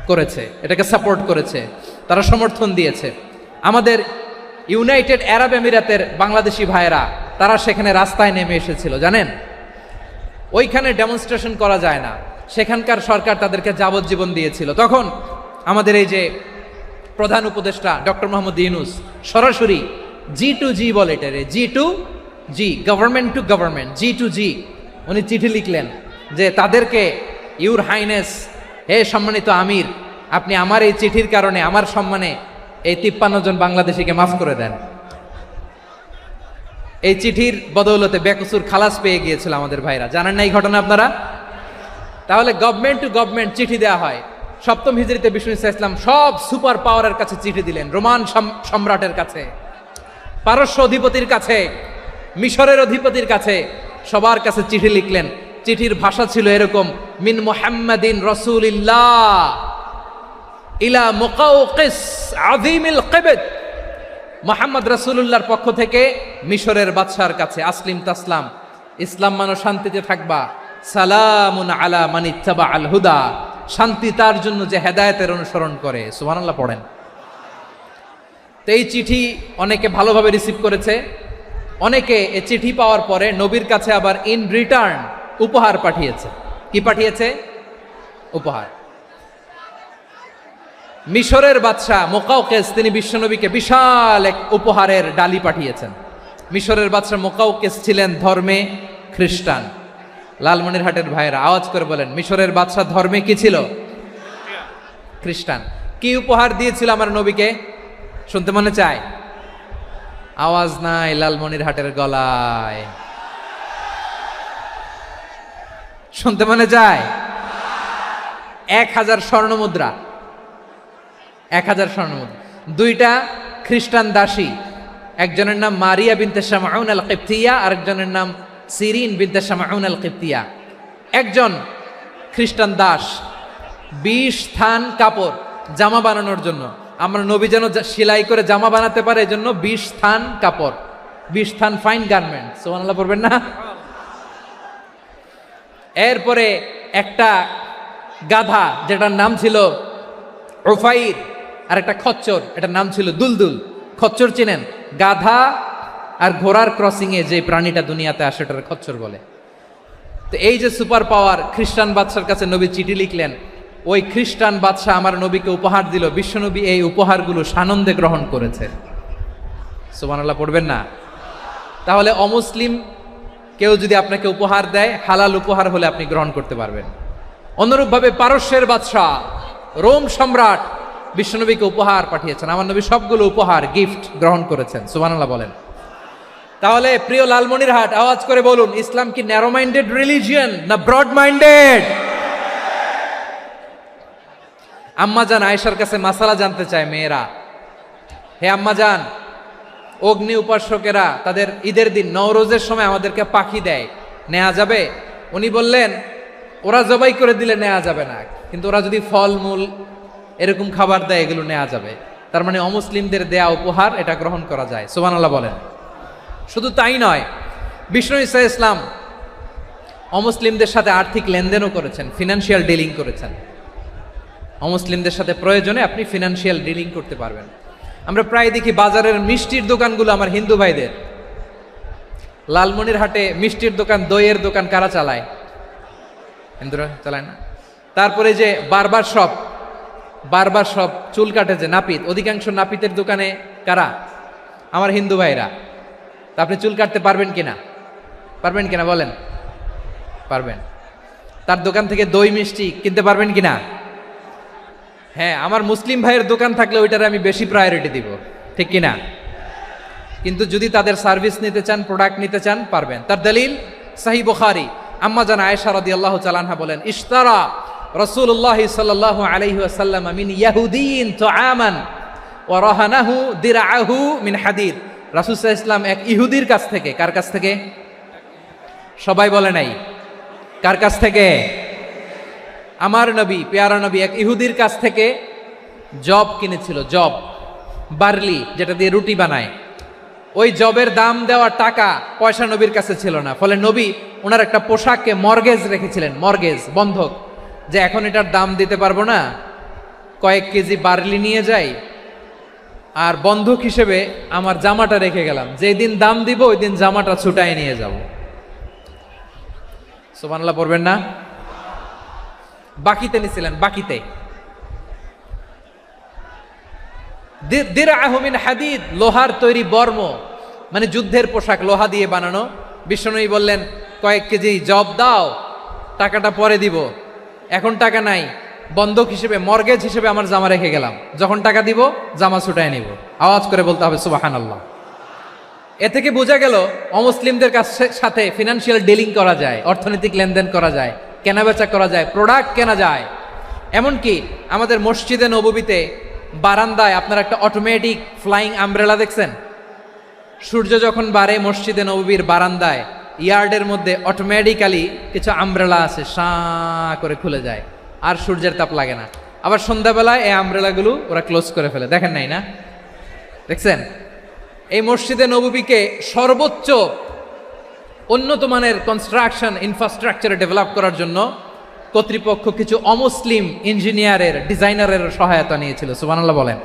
করেছে, এটাকে সাপোর্ট করেছে, তারা সমর্থন দিয়েছে। আমাদের ইউনাইটেড আরব আমিরাতের বাংলাদেশি ভাইয়েরা তারা সেখানে রাস্তায় নেমে এসেছিল, জানেন? ওইখানে ডেমনস্ট্রেশন করা যায় না, সেখানকার সরকার তাদেরকে যাবজ্জীবন দিয়েছিল। তখন আমাদের এই যে প্রধান উপদেষ্টা ডক্টর মোহাম্মদ ইউনূস সরাসরি G2G বলে, এটারে G2G, government to government, G2G, উনি চিঠি লিখলেন যে তাদেরকে, ইউর হাইনেস, হে সম্মানিত আমির, আপনি আমার এই চিঠির কারণে আমার সম্মানে এই 53 জন বাংলাদেশিকে মাফ করে দেন। এই চিঠির বদৌলতে বেকসুর খালাস পেয়ে গিয়েছিল আমাদের ভাইরা, জানেন না এই ঘটনা আপনারা? তাহলে গভর্নমেন্ট টু গভর্নমেন্ট চিঠি দেওয়া হয়। 7ম হিজরিতে বিষ্ণু ইসলাম সব সুপার পাওয়ারের কাছে চিঠি দিলেন, রোমান সম্রাটের কাছে, পারস্য অধিপতির কাছে, মিশরের অধিপতির কাছে, সবার কাছে চিঠি লিখলেন। চিঠির ভাষা ছিল এরকম, মিন মুহাম্মাদিন রাসূলিল্লাহ ইলা মুকাওকিস আযীমিল কিবত, মুহাম্মদ রাসূলুল্লাহর পক্ষ থেকে মিশরের বাদশার কাছে, আসলিম তাসলাম, ইসলাম মানো, শান্তিতে থাকবা, সালামুন আলা মান ইত্তাবা আল হুদা, শান্তি তার জন্য যে হেদায়েতের অনুসরণ করে। সুবহানাল্লাহ পড়েন। তো এই চিঠি অনেকে ভালোভাবে রিসিভ করেছে, অনেকে এই চিঠি পাওয়ার পরে নবীর কাছে আবার ইন রিটার্ন উপহার পাঠিয়েছে। কি পাঠিয়েছে? উপহার। মিশরের বাদশাহ মুকাওকিস তিনি বিশ্বনবীকে বিশাল এক উপহারের ডালি পাঠিয়েছেন। মিশরের বাদশাহ মুকাওকিস ছিলেন ধর্মে খ্রিস্টান। লালমনিরহাটের ভাইয়েরা আওয়াজ করে বলেন, মিশরের বাদশাহ ধর্মে কি ছিল? খ্রিস্টান। কি উপহার দিয়েছিল আমার নবীকে? শুনতে মনে চায়? আওয়াজ নাই লালমনিরহাটের গলায়। শুনতে মনে যায়? 1000 স্বর্ণ মুদ্রা, 1000 স্বর্ণ মুদ্রা। 2টা খ্রিস্টান দাসী, একজনের নাম মারিয়া বিনতে শামাউন আল কিবতিয়া, আরেকজনের নাম সিরিন বিনতে শামাউন আল কিবতিয়া। একজন খ্রিস্টান দাস 20 থান কাপড় জামা বানানোর জন্য, আমরা নবী যেন সেলাই করে জামা বানাতে পারে এজন্য 20 থান কাপড়, 20 থান ফাইন গার্মেন্ট, সুবহানাল্লাহ পড়বেন না? এরপরে একটা গাধা যেটার নাম ছিল উফাইর, আর একটা খচ্চর, এটার নাম ছিল দুলদুল। খচ্চর চিনেন? গাধা আর ঘোড়ার ক্রসিং এ যে প্রাণীটা দুনিয়াতে আসে ওটার খচ্চর বলে। তো এই যে সুপার পাওয়ার, খ্রিস্টান বাদশার কাছে নবী চিঠি লিখলেন, ওই খ্রিস্টান বাদশা আমার নবীকে উপহার দিল, বিশ্বনবী এই উপহারগুলো সানন্দে গ্রহণ করেছে। সুবহানাল্লাহ পড়বেন না? তাহলে অমুসলিম কেউ যদি আপনাকে উপহার দেয়, হালাল উপহার হলে আপনি গ্রহণ করতে পারবেন। অনুরূপভাবে পারস্যের বাদশাহ, রোম সম্রাট বিশ্বনবীকে উপহার পাঠিয়েছেন, আমার নবী সবগুলো উপহার গিফট গ্রহণ করেছেন। সুবহানাল্লাহ বলেন। তাহলে প্রিয় লালমনিরহাট, আওয়াজ করে বলুন, ইসলাম কি ন্যারো মাইন্ডেড রিলিজিয়ন না ব্রড মাইন্ডেড? আম্মাজান আয়েশার কাছে মাসালা জানতে চায় মেয়েরা, হে আম্মাজান, অগ্নি উপাসকেরা তাদের ঈদের দিন নওরোজের সময় আমাদেরকে পাখি দেয়, নেওয়া যাবে? উনি বললেন, ওরা জবাই করে দিলে নেওয়া যাবে না, কিন্তু ওরা যদি ফলমূল এরকম খাবার দেয় এগুলো নেওয়া যাবে। তার মানে অমুসলিমদের দেয়া উপহার এটা গ্রহণ করা যায়। সুবহানাল্লাহ বলেন। শুধু তাই নয়, বিষ্ণু ঈসা ইসলাম অমুসলিমদের সাথে আর্থিক লেনদেনও করেছেন, ফিনান্সিয়াল ডিলিং করেছেন। অমুসলিমদের সাথে প্রয়োজনে আপনি ফিনান্সিয়াল ডিলিং করতে পারবেন। আমরা প্রায় দেখি বাজারের মিষ্টির দোকানগুলো আমার হিন্দু ভাইদের। লালমনিরহাটে মিষ্টির দোকান, দইয়ের দোকান কারা চালায়? হিন্দুরা চালায় না? তারপরে যে বারবার শপ, চুল কাটে যে নাপিত, অধিকাংশ নাপিতের দোকানে কারা? আমার হিন্দু ভাইরা। তা আপনি চুল কাটতে পারবেন কিনা? পারবেন কিনা বলেন? পারবেন। তার দোকান থেকে দই মিষ্টি কিনতে পারবেন কিনা? হ্যাঁ, আমার মুসলিম ভাইয়ের দোকান থাকলে ওইটারে আমি বেশি প্রায়োরিটি দিব, ঠিক কিনা? কিন্তু যদি তাদের সার্ভিস নিতে চান, প্রোডাক্ট নিতে চান, পারবেন। তার দলিল সহিহ বুখারী, আম্মা জান আয়েশা রাদিয়াল্লাহু তাআলা আনহা বলেন, ইশতারা রাসূলুল্লাহ সাল্লাল্লাহু আলাইহি ওয়াসাল্লাম মিন ইয়াহুদিয়িন তুআমান ওয়া রাহানাহু দিরআহু মিন হাদিদ। রাসূল সাল্লাল্লাহু আলাইহি ওয়াসাল্লাম এক ইহুদির কাছ থেকে, কার কাছ থেকে? সবাই বলে নাই, কার কাছ থেকে? আমার নবী, পেয়ারা নবী এক ইহুদির কাছ থেকে জব কিনেছিল, জব, বার্লি, যেটা দিয়ে রুটি বানায়। ওই জবের দাম দেওয়া টাকা পয়সা নবীর কাছে ছিল না, ফলে নবী ওনার একটা পোশাককে মর্গেজ রেখেছিলেন, মর্গেজ, বন্ধক, যে এখন এটার দাম দিতে পারবো না, কয়েক কেজি বার্লি নিয়ে যাই আর বন্ধক হিসেবে আমার জামাটা রেখে গেলাম, যেই দিন দাম দিব ওই দিন জামাটা ছুটাই নিয়ে যাব। সুবহানাল্লাহ পড়বেন না? বাকিতে নিছিলেন, বাকিতে। দিরআহু মিন হাদিদ, লোহার তৈরি বর্ম, মানে যুদ্ধের পোশাক, লোহা দিয়ে বানানো। বিশ্বনবী বললেন, কয়েক কেজি জব দাও, টাকাটা পরে দিব, এখন টাকা নাই, বন্ধক হিসেবে, মর্গেজ হিসেবে আমার জামা রেখে গেলাম, যখন টাকা দিব জামা ছুটায় নিব। আওয়াজ করে বলতে হবে সুবহানাল্লাহ। এ থেকে বোঝা গেল অমুসলিমদের সাথে ফিনান্সিয়াল ডিলিং করা যায়, অর্থনৈতিক লেনদেন করা যায়, কেনাবেচা করা যায়, প্রোডাক্ট কেনা যায়। এমনকি আমাদের মসজিদে নববীতে বারান্দায় আপনারা একটা অটোমেটিক ফ্লাইং আমব্রেলা দেখছেন? সূর্য যখন বাড়ে মসজিদে নববীর বারান্দায় ইয়ার্ডের মধ্যে অটোমেটিক্যালি কিছু আমব্রেলা আছে, সাঁ করে খুলে যায়, আর সূর্যের তাপ লাগে না। আবার সন্ধ্যাবেলায় এই আমব্রেলাগুলো ওরা ক্লোজ করে ফেলে, দেখেন নাই না? দেখছেন? এই মসজিদে নববীকে সর্বোচ্চ উন্নত মানের কনস্ট্রাকশন ইনফ্রাস্ট্রাকচারে ডেভেলপ করার জন্য কর্তৃপক্ষ কিছু অমুসলিম ইঞ্জিনিয়ারের, ডিজাইনারের সহায়তা নিয়েছিল। সুবহানাল্লাহ বলেন।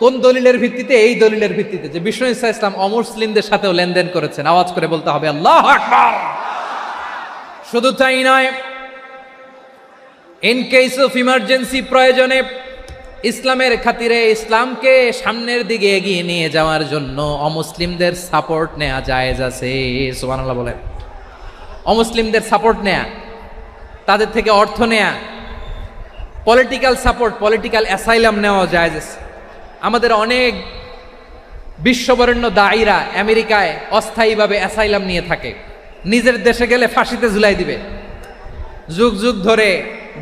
কোন দলিলের ভিত্তিতে? এই দলিলের ভিত্তিতে যে বিষ্ণু ঈসা ইসলাম অমুসলিমদের সাথেও লেনদেন করেছেন। আওয়াজ করে বলতে হবে আল্লাহু আকবার। শুধু তাই নয়, ইন কেস অফ ইমার্জেন্সি, প্রয়োজনে ইসলামের খাতিরে, ইসলামকে সামনের দিকে এগিয়ে নিয়ে যাওয়ার জন্য অমুসলিমদের সাপোর্ট নেওয়া জায়েজ আছে। সুবহানাল্লাহ বলেন। অমুসলিমদের সাপোর্ট নেয়া, তাদের থেকে অর্থ নেয়া, পলিটিক্যাল সাপোর্ট, পলিটিক্যাল অ্যাসাইলাম নেওয়া জায়েজ আছে। আমাদের অনেক বিশ্ববরেণ্য দায়ীরা আমেরিকায় অস্থায়ীভাবে অ্যাসাইলাম নিয়ে থাকে, নিজের দেশে গেলে ফাঁসিতে ঝুলাই দিবে, যুগ যুগ ধরে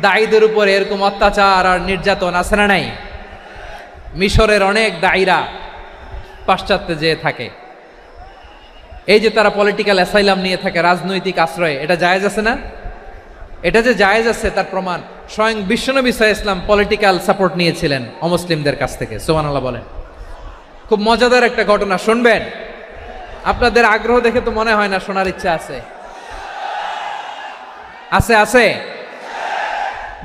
দায়ীদের উপরে এরকম অত্যাচার আর নির্যাতন আছে না নাই? মিশরের অনেক দায়ীরা পাশ্চাত্যে যেয়ে থাকে, এই যে তারা পলিটিক্যাল অ্যাসাইলাম নিয়ে থাকে, রাজনৈতিক আশ্রয়, এটা জায়েজ আছে না? এটা যে জায়েজ আছে তার প্রমাণ স্বয়ং বিশ্বনবী সাল্লাল্লাহু আলাইহি ওয়াসাল্লাম পলিটিক্যাল সাপোর্ট নিয়েছিলেন অমুসলিমদের কাছ থেকে। সুবহানাল্লাহ বলেন। খুব মজাদার একটা ঘটনা, শুনবেন? আপনাদের আগ্রহ দেখে তো মনে হয় না শোনার ইচ্ছা আছে। আছে আছে,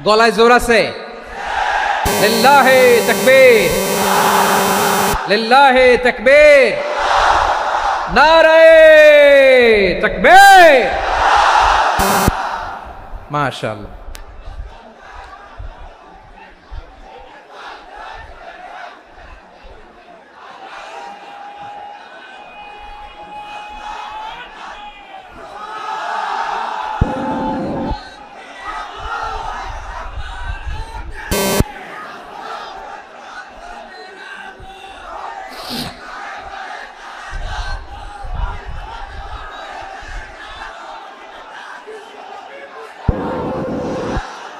গলায় জোর আছে? লিল্লাহি তাকবীর, লিল্লাহি তাকবীর, নারায়ে তাকবীর। মাশাআল্লাহ।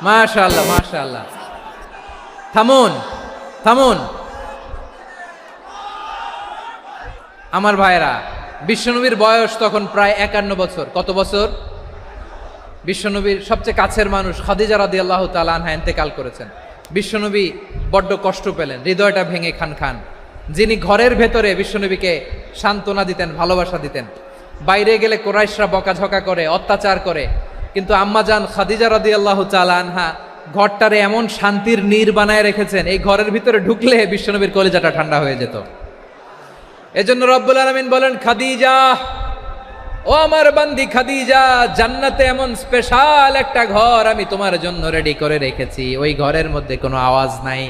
মাশাআল্লাহ মাশাআল্লাহ। থামুন থামুন আমার ভাইরা, বিশ্বনবীর বয়স তখন প্রায় 51 বছর। কত বছর? বিশ্বনবীর সবচেয়ে কাছের মানুষ খাদিজা রাদিয়াল্লাহু তাআলা আনহা ইন্তেকাল করেছেন। বিশ্বনবী বড্ড কষ্ট পেলেন, হৃদয়টা ভেঙে খান খান। যিনি ঘরের ভেতরে বিশ্বনবীকে সান্ত্বনা দিতেন, ভালোবাসা দিতেন, বাইরে গেলে কুরাইশরা বকাঝকা করে, অত্যাচার করে, কিন্তু আম্মাজান খাদিজা রাদিয়াল্লাহু তাআলা আনহা ঘরটারে এমন শান্তির নীড় বানায় রেখেছেন, এই ঘরের ভিতরে ঢুকলে বিশ্বনবীর কলিজাটা ঠান্ডা হয়ে যেত। এজন্য রব্বুল আলামিন বলেন, খাদিজা, ও আমার বান্দি খাদিজা, জান্নাতে এমন স্পেশাল একটা ঘর আমি তোমার জন্য রেডি করে রেখেছি। ওই ঘরের মধ্যে কোনো আওয়াজ নাই,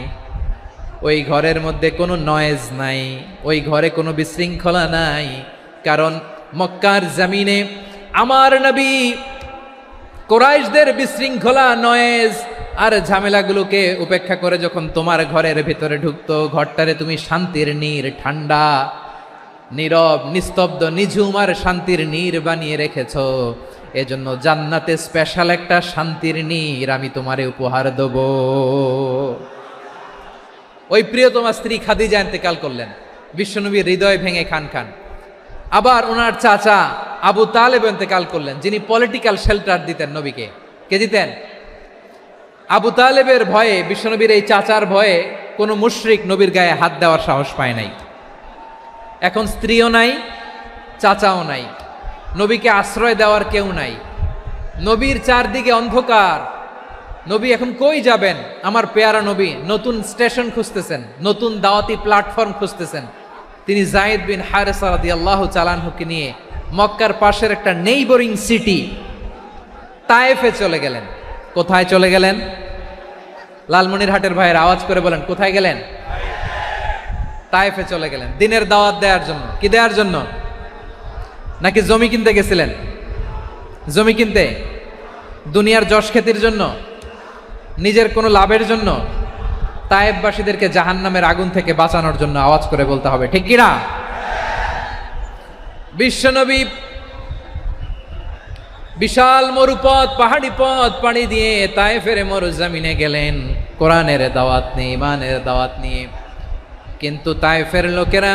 ওই ঘরের মধ্যে কোনো নয়েজ নাই, ওই ঘরে কোনো বিশৃঙ্খলা নাই। কারণ মক্কার জমিনে আমার নবী কুরাইশদের বিশৃঙ্খলা, নয়েজ আর ঝামেলাগুলোকে উপেক্ষা করে যখন তোমার ঘরের ভিতরে ঢুকতো, ঘরটারে তুমি শান্তির নীড়, ঠান্ডা, নীরব, নিস্তব্ধ, নিঝুম আর শান্তির নীড় বানিয়ে রেখেছো। এজন্য জান্নাতে স্পেশাল একটা শান্তির নীড় আমি তোমারে উপহার দেব। ওই প্রিয়তমা স্ত্রী খাদিজা ইন্তেকাল করলেন, বিশ্বনবীর হৃদয় ভেঙে খান খান। আবার ওনার চাচা আবু তালেব ইন্তেকাল করলেন, যিনি পলিটিক্যাল শেল্টার দিতেন নবীকে। কে দিতেন? আবু তালেবের ভয়ে, বিশ্বনবীর এই চাচার ভয়ে কোনো মুশরিক নবীর গায়ে হাত দেওয়ার সাহস পায় নাই। এখন স্ত্রীও নাই, চাচাও নাই, নবীকে আশ্রয় দেওয়ার কেউ নাই, নবীর চারদিকে অন্ধকার। নবী এখন কই যাবেন? আমার পেয়ারা নবী নতুন স্টেশন খুঁজতেছেন, নতুন দাওয়াতি প্ল্যাটফর্ম খুঁজতেছেন। তিনি যায়েদ বিন হারেসা রাদিয়াল্লাহু তাআলা আনহুকে নিয়ে মক্কার পাশের একটা নেইবরিং সিটি তায়েফে চলে গেলেন। কোথায় চলে গেলেন? লালমনিরহাটের ভাইয়ের আওয়াজ করে বলেন, কোথায় গেলেন? তায়েফে চলে গেলেন দিনের দাওয়াত দেওয়ার জন্য। কি দেওয়ার জন্য? নাকি জমি কিনতে গেছিলেন? জমি কিনতে? দুনিয়ার যশ খ্যাতির জন্য? নিজের কোনো লাভের জন্য? তায়েফবাসীদেরকে জাহান্নামের আগুন থেকে বাঁচানোর জন্য। আওয়াজ করে বলতে হবে, ঠিক কিনা? বিশ্বনবী বিশাল মরুপথ, পাহাড়ি পথ পাড়ি দিয়ে তায়েফের মরুজমিনে গেলেন কোরআনের দাওয়াত নিয়ে, ইমানের দাওয়াত নিয়ে। কিন্তু তায়েফের লোকেরা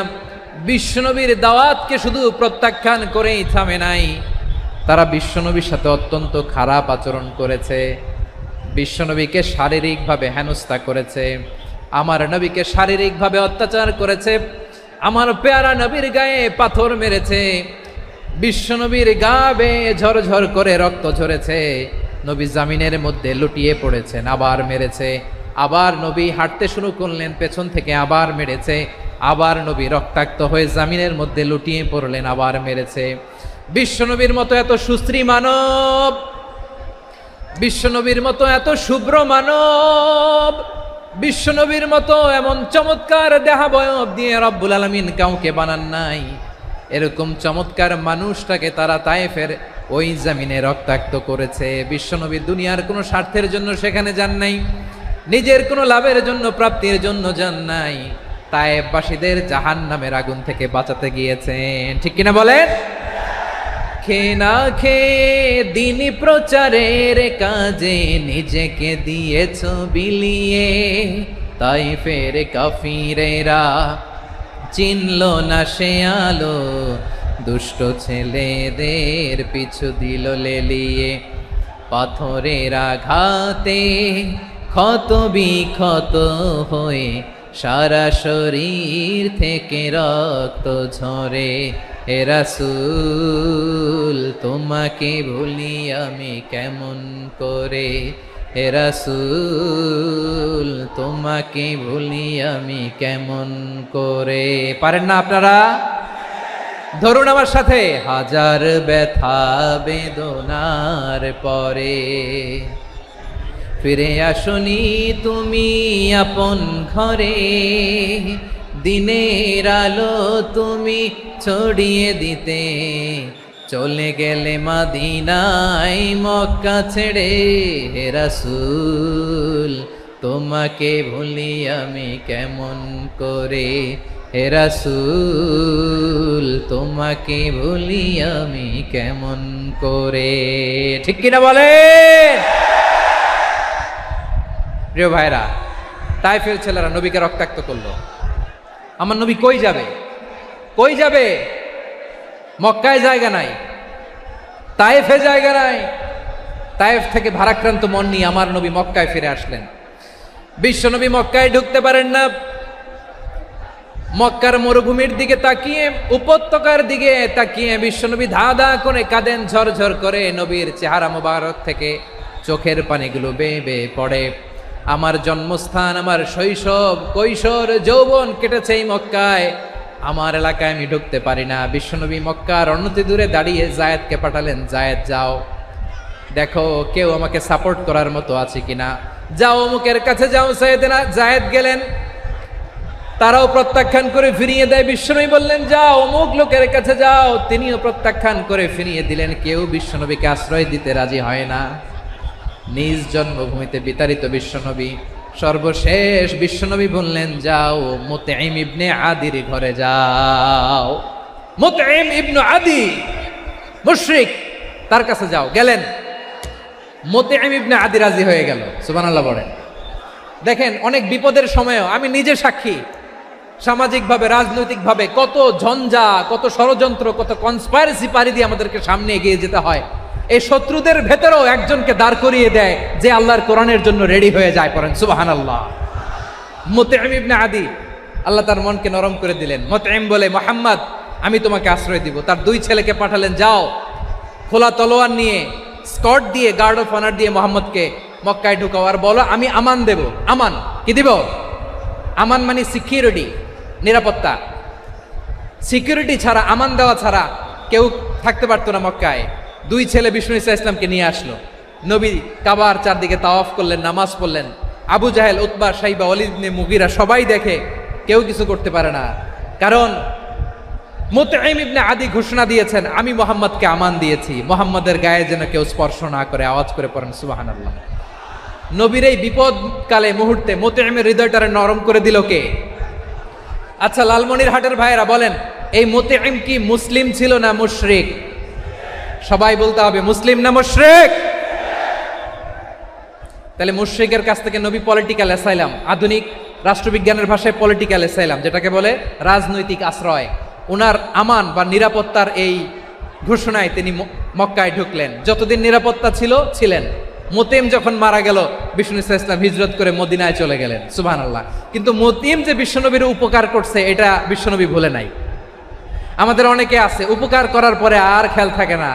বিশ্বনবীর দাওয়াতকে শুধু প্রত্যাখ্যান করেই থামে নাই, তারা বিশ্বনবীর সাথে অত্যন্ত খারাপ আচরণ করেছে, বিশ্বনবীকে শারীরিকভাবে হেনস্থা করেছে, আমার নবীকে শারীরিকভাবে অত্যাচার করেছে, আমার পেয়ারা নবীর গায়ে পাথর মেরেছে, বিশ্বনবীর গা বেয়ে ঝরঝর করে রক্ত ঝরেছে, নবী জামিনের মধ্যে লুটিয়ে পড়েছেন, আবার মেরেছে, আবার নবী হাঁটতে শুরু করলেন, পেছন থেকে আবার মেরেছে, আবার নবী রক্তাক্ত হয়ে জামিনের মধ্যে লুটিয়ে পড়লেন, আবার মেরেছে। বিশ্বনবীর মতো এত সুশ্রী মানব, বিশ্বনবীর মতো এত শুভ্র মানব, বিশ্বনবীর মতো এমন চমৎকার দেহাবয়ব দিয়ে রব্বুল আলামিন কাউকে বানান নাই। এরকম চমৎকার মানুষটাকে তারা তায়েফের ওই জমিনে রক্তাক্ত করেছে। বিশ্বনবী দুনিয়ার কোনো স্বার্থের জন্য সেখানে যান নাই, নিজের কোনো লাভের জন্য, প্রাপ্তির জন্য যান নাই, তায়েফবাসীদের জাহান্নামের আগুন থেকে বাঁচাতে গিয়েছেন। ঠিক কিনা বলেন? খেয়ে না খেয়ে দিন প্রচারের কাজে নিজেকে দিয়েছ বিলিয়ে, তাই ফের কাফিরেরা চিনল না সে আলো, দুষ্ট ছেলেদের পিছু দিল লেলিয়ে। পাথরের আঘাতে ক্ষত বিক্ষত হয়ে সারা শরীর থেকে রক্ত ঝরে, হে রাসূল তোমাকে ভুলি আমি কেমন করে, হে রাসূল তোমাকে ভুলি আমি কেমন করে। পারেন না আপনারা? ধরুন আমার সাথে, হাজার ব্যথা বেদনার পরে ফিরে আসনি তুমি আপন ঘরে, দিনের আলো তুমি ছড়িয়ে দিতে, চলে গেলে মদিনায় মক্কা ছেড়ে, হে রাসূল তোমাকে ভুলি আমি কেমন করে, হে রাসূল তোমাকে ভুলি আমি কেমন করে। ঠিক কিনা বলে? প্রিয় ভাইরা, তাইফের ছেলেরা নবীকে রক্তাক্ত করলো। আমার নবী কই যাবে? কই যাবে? মক্কায় জায়গা নাই, তাইফে জায়গা নাই। তাইফ থেকে ভারাক্রান্ত মন নিয়ে আমার নবী মক্কায় ফিরে আসলেন। বিশ্ব নবী মক্কায় ঢুকতে পারেন না। মক্কার মরুভূমির দিকে তাকিয়ে, উপত্যকার দিকে তাকিয়ে বিশ্বনবী ধা ধা করে কাঁদেন, ঝরঝর করে। নবীর চেহারা মোবারক থেকে চোখের পানিগুলো বেয়ে বেয়ে পড়ে। আমার জন্মস্থান, আমার শৈশব, কৈশোর, যৌবন কেটেছে এই মক্কায়, আমার এলাকায় আমি ঢুকতে পারি না। বিশ্বনবী মক্কার অনতি দূরে দাঁড়িয়ে জায়েদকে পাঠালেন, জায়েদ যাও দেখো কেউ আমাকে সাপোর্ট করার মতো আছে কিনা, যাও অমুকের কাছে যাও। জায়েদ গেলেন, তারাও প্রত্যাখ্যান করে ফিরিয়ে দেয়। বিশ্বনবী বললেন যাও অমুক লোকের কাছে যাও, তিনিও প্রত্যাখ্যান করে ফিরিয়ে দিলেন। কেউ বিশ্বনবীকে আশ্রয় দিতে রাজি হয় না। নিজ জন্মভূমিতে বিতাড়িত বিশ্বনবী, সর্বশেষ বিশ্বনবী বললেন যাও মুতঈম ইবনে আদির ঘরে যাও। মুতঈম ইবনে আদি মুশরিক, তার কাছে যাও। গেলেন, মুতঈম ইবনে আদি রাজি হয়ে গেল। সুবহানাল্লাহ বলেন। দেখেন, অনেক বিপদের সময়ও আমি নিজে সাক্ষী, সামাজিকভাবে রাজনৈতিকভাবে কত ঝঞ্ঝা, কত ষড়যন্ত্র, কত কনস্পাইরেসি পাড়ি দিয়ে আমাদেরকে সামনে এগিয়ে যেতে হয়। এই শত্রুদের ভেতরেও একজনকে দাঁড় করিয়ে দেয় যে আল্লাহর কোরআনের জন্য রেডি হয়ে যায়। পড়েন সুবহানাল্লাহ। মুতঈম ইবনে আদি, আল্লাহ তার মনকে নরম করে দিলেন। মুতঈম বলে, মুহাম্মদ আমি তোমাকে আশ্রয় দিব। তার দুই ছেলেকে পাঠালেন, যাও খোলা তলোয়ার নিয়ে, স্কট দিয়ে, গার্ড অফ অনার দিয়ে মুহাম্মদকে মক্কায় ঢুকাও, আর বলো আমি আমান দেব। আমান কি দিব? আমান মানে সিকিউরিটি, নিরাপত্তা। সিকিউরিটি ছাড়া, আমান দেওয়া ছাড়া কেউ থাকতে পারতো না মক্কায়। দুই ছেলে বিষ্ণু ইসা ইসলামকে নিয়ে আসলো। নবী কাবার চারদিকে তাওয়াফ করলেন, নামাজ পড়লেন। আবু জাহেল, উতবা, শাইবা, ওয়ালিদ ইবনে মুগীরা সবাই দেখে, কেউ কিছু করতে পারে না। কারণ মুতঈম ইবনে আদি ঘোষণা দিয়েছেন, আমি মুহাম্মদকে আমান দিয়েছি, মুহাম্মদের গায়ে যেন কেউ স্পর্শ না করে। আওয়াজ করে পড়েন সুবহানাল্লাহ। নবীর এই বিপদকালে মুহূর্তে মুতঈমের হৃদয়টারে নরম করে দিল কে? আচ্ছা, লালমনিরহাটের ভাইয়েরা বলেন, এই মুতঈম কি মুসলিম ছিল না মুশরিক? সবাই বলতে হবে, মুসলিম না মুশরিক? তাহলে মুশরিকের কাছ থেকে নবী পলিটিক্যাল অ্যাসাইলাম, আধুনিক রাষ্ট্রবিজ্ঞানের ভাষায় পলিটিক্যাল অ্যাসাইলাম, যেটাকে বলে রাজনৈতিক আশ্রয়, ওনার আমান বা নিরাপত্তার এই ঘোষণায় তিনি মক্কায় ঢুকলেন। যতদিন নিরাপত্তা ছিল ছিলেন। মুতঈম যখন মারা গেল, বিষ্ণু ইসলাম হিজরত করে মদিনায় চলে গেলেন। সুবহানাল্লাহ। কিন্তু মুতঈম যে বিশ্বনবীর উপকার করছে, এটা বিশ্বনবী ভুলে নাই। আমাদের অনেকে আছে, উপকার করার পরে আর খেয়াল থাকে না,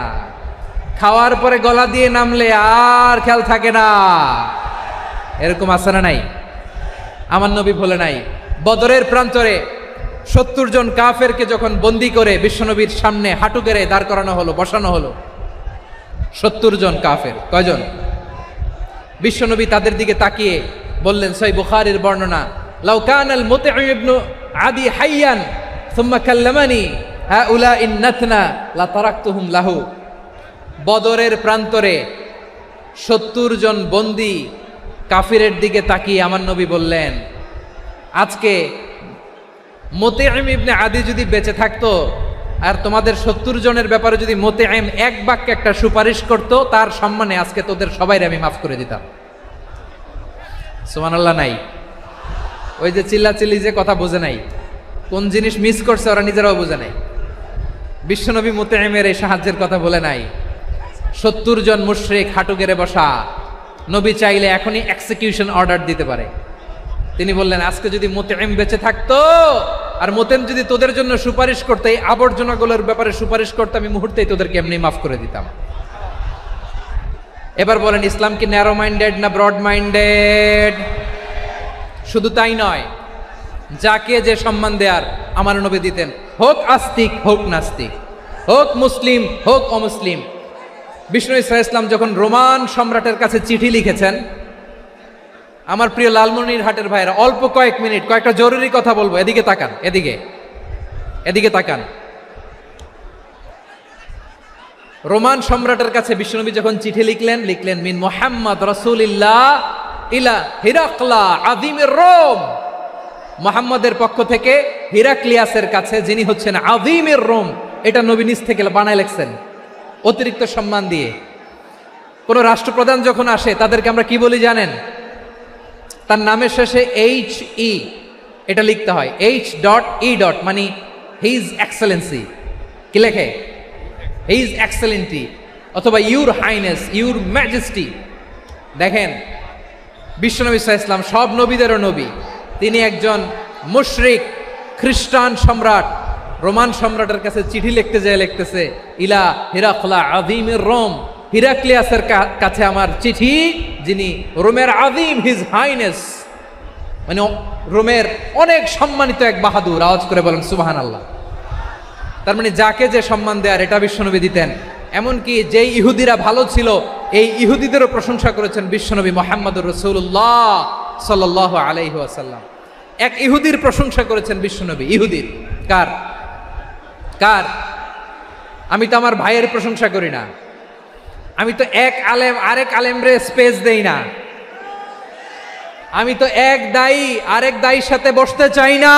খাওয়ার পরে গলা দিয়ে নামলে আর খেয়াল থাকে না। এরকম আছে না নাই? আমার নবী ভুলে নাই। বদরের প্রান্তরে 70 জন কাফেরকে যখন বন্দী করে বিশ্বনবীর সামনে হাঁটু গেড়ে দাঁড় করানো হলো, বসানো হলো, 70 জন কাফের। কয়জন? বিশ্বনবী তাদের দিকে তাকিয়ে বললেন, সহিহ বুখারীর বর্ণনা, লাউ কানাল মুতঈম ইবনে আদি হাইয়ান সুম্মা কাল্লামানি হাউলা ইন্নাতনা লা তারাকতুহুম লাহু। বদরের প্রান্তরে 70 জন বন্দী কাফিরের দিকে তাকিয়ে আমার নবী বললেন, আজকে মুতঈম ইবনে আদি যদি বেঁচে থাকতো, আর তোমাদের 70 জনের ব্যাপারে যদি মোতেআম এক বাক্যে একটা সুপারিশ করত, তার সম্মানে আজকে তোদের সবাইরে আমি মাফ করে দিতাম। সুবহানাল্লাহ নাই? ওই যে চিল্লাচিল্লি যে কথা বোঝে নাই, কোন জিনিস মিস করছে ওরা নিজেরাও বোঝে নাই। বিশ্বনবী মোতেআমের এই সাহায্যের কথা বলে নাই। 70 জন মুশরিক হাঁটু গেড়ে বসা, নবী চাইলে এখনই এক্সিকিউশন অর্ডার দিতে পারে। তিনি বললেন, আজকে যদি মোতেআম বেঁচে থাকতো আর মোতেম যদি তোদের জন্য সুপারিশ করতে, এই আবর্জনাগুলোর ব্যাপারে সুপারিশ করতে, আমি মুহূর্তেই তোদেরকে এমনি মাফ করে দিতাম। এবার বলেন, ইসলাম কি ন্যারো মাইন্ডেড না ব্রড মাইন্ডেড? শুধু তাই নয়, যাকে যে সম্মান দেয়ার আমার নবী দিতেন, হোক আস্তিক হোক নাস্তিক, হোক মুসলিম হোক অমুসলিম। বিষ্ণু ইসলাম যখন রোমান সম্রাটের কাছে চিঠি লিখেছেন, আমার প্রিয় লালমনিরহাটের ভাইরা, অল্প কয়েক মিনিট কয়েকটা জরুরি কথা বলবো, এদিকে তাকান, এদিকে তাকান। রোমান সম্রাটের কাছে বিশ্বনবী যখন চিঠি লিখলেন মিন মুহাম্মদ রাসূলিল্লাহ ইলা হিরাকলা আযীমির রোম, মুহাম্মদের পক্ষ থেকে হিরাক্লিয়াসের কাছে, যিনি হচ্ছেন আযীমির রোম। এটা নবী নিজ থেকে বানায় লিখছেন অতিরিক্ত সম্মান দিয়ে। কোন রাষ্ট্রপ্রধান যখন আসে তাদেরকে আমরা কি বলি জানেন? তার নামের শেষে HE এটা লিখতে হয়, H.E. মানে হিজ এক্সেলেন্সি। কি লেখে? হিজ এক্সেলেন্টি, অথবা ইউর হাইনেস, ইউর ম্যাজেস্টি। দেখেন, বিশ্বনবী সাল্লাল্লাহু আলাইহি ওয়াসাল্লাম সব নবীদেরও নবী, তিনি একজন মুশরিক খ্রিস্টান সম্রাট রোমান সম্রাটের কাছে চিঠি লিখতে যায়, লিখতেছে ইলা হিরাকলা আযীমির রোম, হিরাক্লিয়াসের কাছে আমার চিঠি, যিনি রোমের আযীম, হিজ হাইনেস, মানে রোমের অনেক সম্মানিত এক বাহাদুর। আওয়াজ করে বলেন সুবহানাল্লাহ। তার মানে যাকে যে সম্মান দেয়ার এটা বিশ্বনবী দিতেন। এমনকি যেই ইহুদিরা ভালো ছিল, এই ইহুদিদেরও প্রশংসা করেছেন বিশ্বনবী মুহাম্মদুর রাসূলুল্লাহ সাল্লাল্লাহু আলাইহি ওয়াসাল্লাম। এক ইহুদির প্রশংসা করেছেন বিশ্বনবী। ইহুদির কার? আমি তো আমার ভাইয়ের প্রশংসা করি না, আমি তো এক আলেম আরেক আলেমরে স্পেস দেই না, আমি তো এক দায়ী আরেক দায়ীর সাথে বসতে চাই না।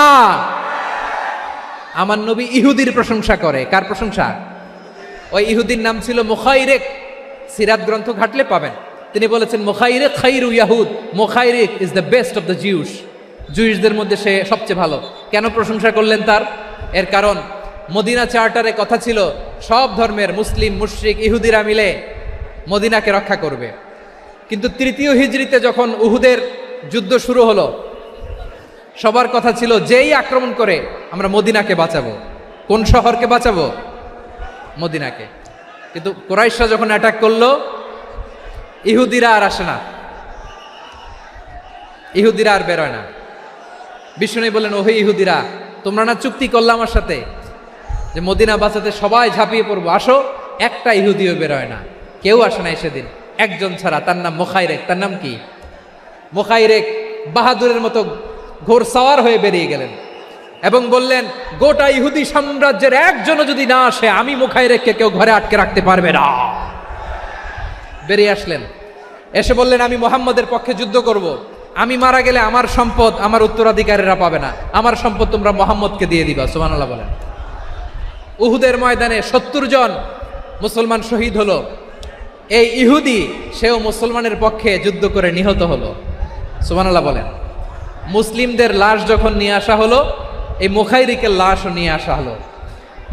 আমার নবী ইহুদির প্রশংসা করে। কার প্রশংসা? ওই ইহুদির নাম ছিল মুখাইরিক। সিরাত গ্রন্থ ঘাটলে পাবেন। তিনি বলেছেন, মুখাইরিক খাইরু ইয়াহুদ, Mukhayriq is the best of the Jews. জুইশদের মধ্যে সে সবচেয়ে ভালো। কেন প্রশংসা করলেন তার? এর কারণ মদিনা চার্টারে কথা ছিল সব ধর্মের মুসলিম, মুশরিক, ইহুদিরা মিলে মদিনাকে রক্ষা করবে। কিন্তু তৃতীয় হিজরিতে যখন উহুদের যুদ্ধ শুরু হলো, সবার কথা ছিল যেই আক্রমণ করে আমরা মদিনাকে বাঁচাবো। কোন শহরকে বাঁচাবো? মদিনাকে। কিন্তু কুরাইশরা যখন অ্যাটাক করলো, ইহুদিরা আর আসে না, ইহুদিরা আর বেরোয় না। বিষ্ণু বললেন, ওহে ইহুদিরা, তোমরা না চুক্তি করলে আমার সাথে যে মদিনা বাঁচাতে সবাই ঝাঁপিয়ে পড়বো, আসো। একটা ইহুদিও বেরোয় না, কেউ আসে নাই সেদিন, একজন ছাড়া। তার নাম মুখাইরেক। তার নাম কি? মুখাইরেক বাহাদুরের মতো ঘোড়সাওয়ার হয়ে বেরিয়ে গেলেন এবং বললেন, গোটা ইহুদি সাম্রাজ্যের একজনও যদি না আসে, আমি মুখাইরেককে কেউ ঘরে আটকে রাখতে পারবে না। বেরিয়ে আসলেন, এসে বললেন, আমি মুহাম্মদের পক্ষে যুদ্ধ করব। আমি মারা গেলে আমার সম্পদ আমার উত্তরাধিকারীরা পাবে না, আমার সম্পদ তোমরা মুহাম্মদকে দিয়ে দিবা। সুবহানাল্লাহ বলেন। উহুদের ময়দানে 70 জন মুসলমান শহীদ হলো। এই ইহুদি, সেও মুসলমানের পক্ষে যুদ্ধ করে নিহত হলো। সুবহানাল্লাহ বলেন। মুসলিমদের লাশ যখন নিয়ে আসা হলো, এই মুখাইরিকের লাশও নিয়ে আসা হলো।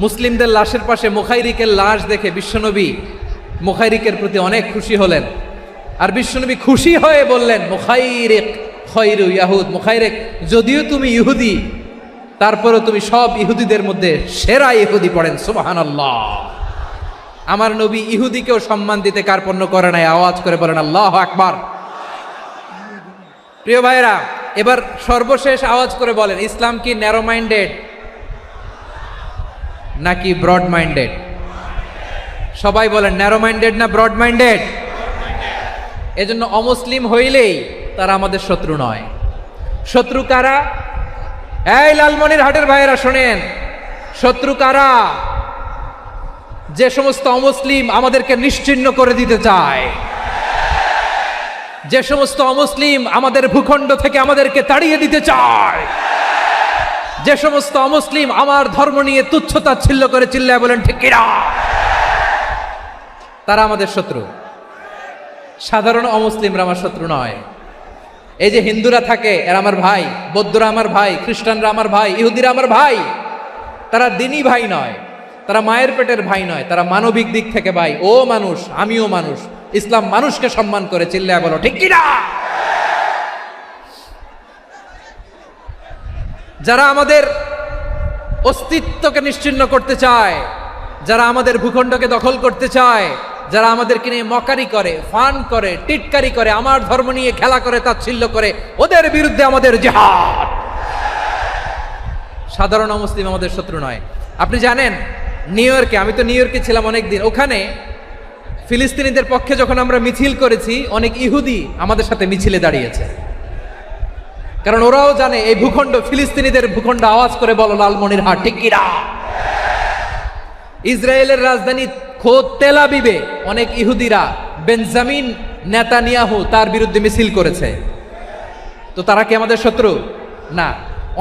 মুসলিমদের লাশের পাশে মুখাইরিকের লাশ দেখে বিশ্বনবী মুখাইরিকের প্রতি অনেক খুশি হলেন। আর বিশ্বনবী খুশি হয়ে বললেন, মুখাইরিক খায়রু ইয়াহুদ, মুখাইরিক যদিও তুমি ইহুদি, তারপরেও তুমি সব ইহুদিদের মধ্যে সেরা ইহুদি। পড়েন সুবহানাল্লাহ। আমার নবী ইহুদিকেও সম্মান দিতে কার্পণ্য করে নাই। আওয়াজ করে বলেন আল্লাহু আকবার। প্রিয় ভাইরা, এবার সর্বশেষ আওয়াজ করে বলেন, ইসলাম কি ন্যারো মাইন্ডেড নাকি ব্রড মাইন্ডেড? সবাই বলেন, ন্যারো মাইন্ডেড না ব্রড মাইন্ডেড? এজন্য অমুসলিম হইলেই তারা আমাদের শত্রু নয়। শত্রু কারা? এই লালমনিরহাটের ভাইয়েরা শোনেন, শত্রু কারা? যে সমস্ত অমুসলিম আমাদেরকে নিশ্চিহ্ন করে দিতে চায়, যে সমস্ত অমুসলিম আমাদের ভূখণ্ড থেকে আমাদেরকে তাড়িয়ে দিতে চায়, যে সমস্ত অমুসলিম আমার ধর্ম নিয়ে তুচ্ছতাচ্ছিল্য করে চিল্লায় বলেন ঠিক কিনা, তারা আমাদের শত্রু। সাধারণ অমুসলিমরা আমার শত্রু নয়। এই যে হিন্দুরা থাকে এরা আমার ভাই, বৌদ্ধরা আমার ভাই, খ্রিস্টানরা আমার ভাই, ইহুদিরা আমার ভাই। তারা দিনই ভাই নয়, তারা মায়ের পেটের ভাই নয়, তারা মানবিক দিক থেকে ভাই। ও মানুষ, আমিও মানুষ। ইসলাম মানুষকে সম্মান করে, চিল্লায় বলো ঠিক কিনা। যারা আমাদের অস্তিত্বকে নিশ্চিহ্ন করতে চায়, যারা আমাদের ভূখণ্ডকে দখল করতে চায়, যারা আমাদেরকে নিয়ে মকারি করে, ফান করে, টিটকারি করে, আমার ধর্ম নিয়ে খেলা করে, তাচ্ছিল্য করে, ওদের বিরুদ্ধে আমাদের জিহাদ। সাধারণ মুসলিম আমাদের শত্রু নয়। আপনি জানেন নিউ ইয়র্কে, আমি তো নিউ ইয়র্কে ছিলাম অনেকদিন, ওখানে ফিলিস্তিনিদের পক্ষে যখন আমরা মিছিল করেছি, অনেক ইহুদি আমাদের সাথে মিছিলে দাঁড়িয়েছে। কারণ ওরাও জানে এই ভূখণ্ড ফিলিস্তিনিদের ভূখণ্ড। আওয়াজ করে বলো লালমনিরহাট ঠিক কিনা। ইসরায়েলের রাজধানী খোদ তেল আবিবে অনেক ইহুদিরা বেঞ্জামিন নেতানিয়াহু তার বিরুদ্ধে মিছিল করেছে। তো তারা কি আমাদের শত্রু? না।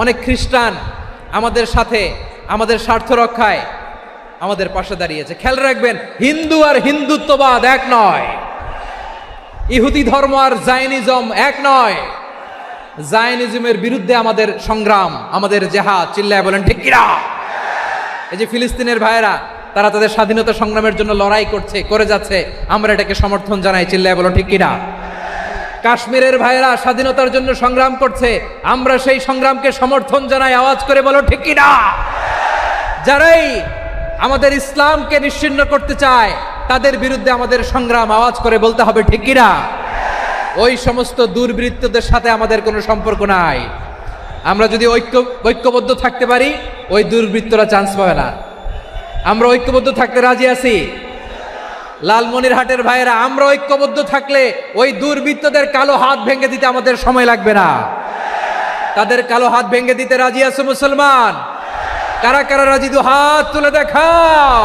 অনেক খ্রিস্টান আমাদের সাথে, আমাদের স্বার্থ রক্ষায় আমাদের পাশে দাঁড়িয়েছে। খেয়াল রাখবেন, হিন্দু আর হিন্দুত্ববাদ এক নয়, ইহুদি ধর্ম আর জায়নিজম এক নয়। জায়নিজমের বিরুদ্ধে আমাদের সংগ্রাম, আমাদের জেহাদ, চিল্লায় বলেন ঠিক কিনা। এই যে ফিলিস্তিনের ভাইয়েরা, তারা তাদের স্বাধীনতা সংগ্রামের জন্য লড়াই করছে, করে যাচ্ছে, আমরা এটাকে সমর্থন জানাই, চিল্লায় বলো ঠিক কিনা। কাশ্মীরের ভাইয়েরা স্বাধীনতার জন্য সংগ্রাম করছে, আমরা সেই সংগ্রামকে সমর্থন জানাই, আওয়াজ করে বলো ঠিক কিনা। যারাই আমাদের ইসলামকে নিশ্চিহ্ন করতে চায় তাদের বিরুদ্ধে আমাদের সংগ্রাম, আওয়াজ করে বলতে হবে ঠিক কিনা। ওই সমস্ত দুর্বৃত্তদের সাথে আমাদের কোনো সম্পর্ক নাই। আমরা যদি ঐক্যবদ্ধ থাকতে পারি, ওই দুর্বৃত্তরা চান্স পাবে না। আমরা ঐক্যবদ্ধ থাকতে রাজি আছি। লালমনিরহাটের ভাইয়েরা, আমরা ঐক্যবদ্ধ থাকলে ওই দুর্বৃত্তদের কালো হাত ভেঙে দিতে আমাদের সময় লাগবে না। তাদের কালো হাত ভেঙে দিতে রাজি আছে মুসলমান? কারা কারা রাজি? দু হাত তুলে দেখাও।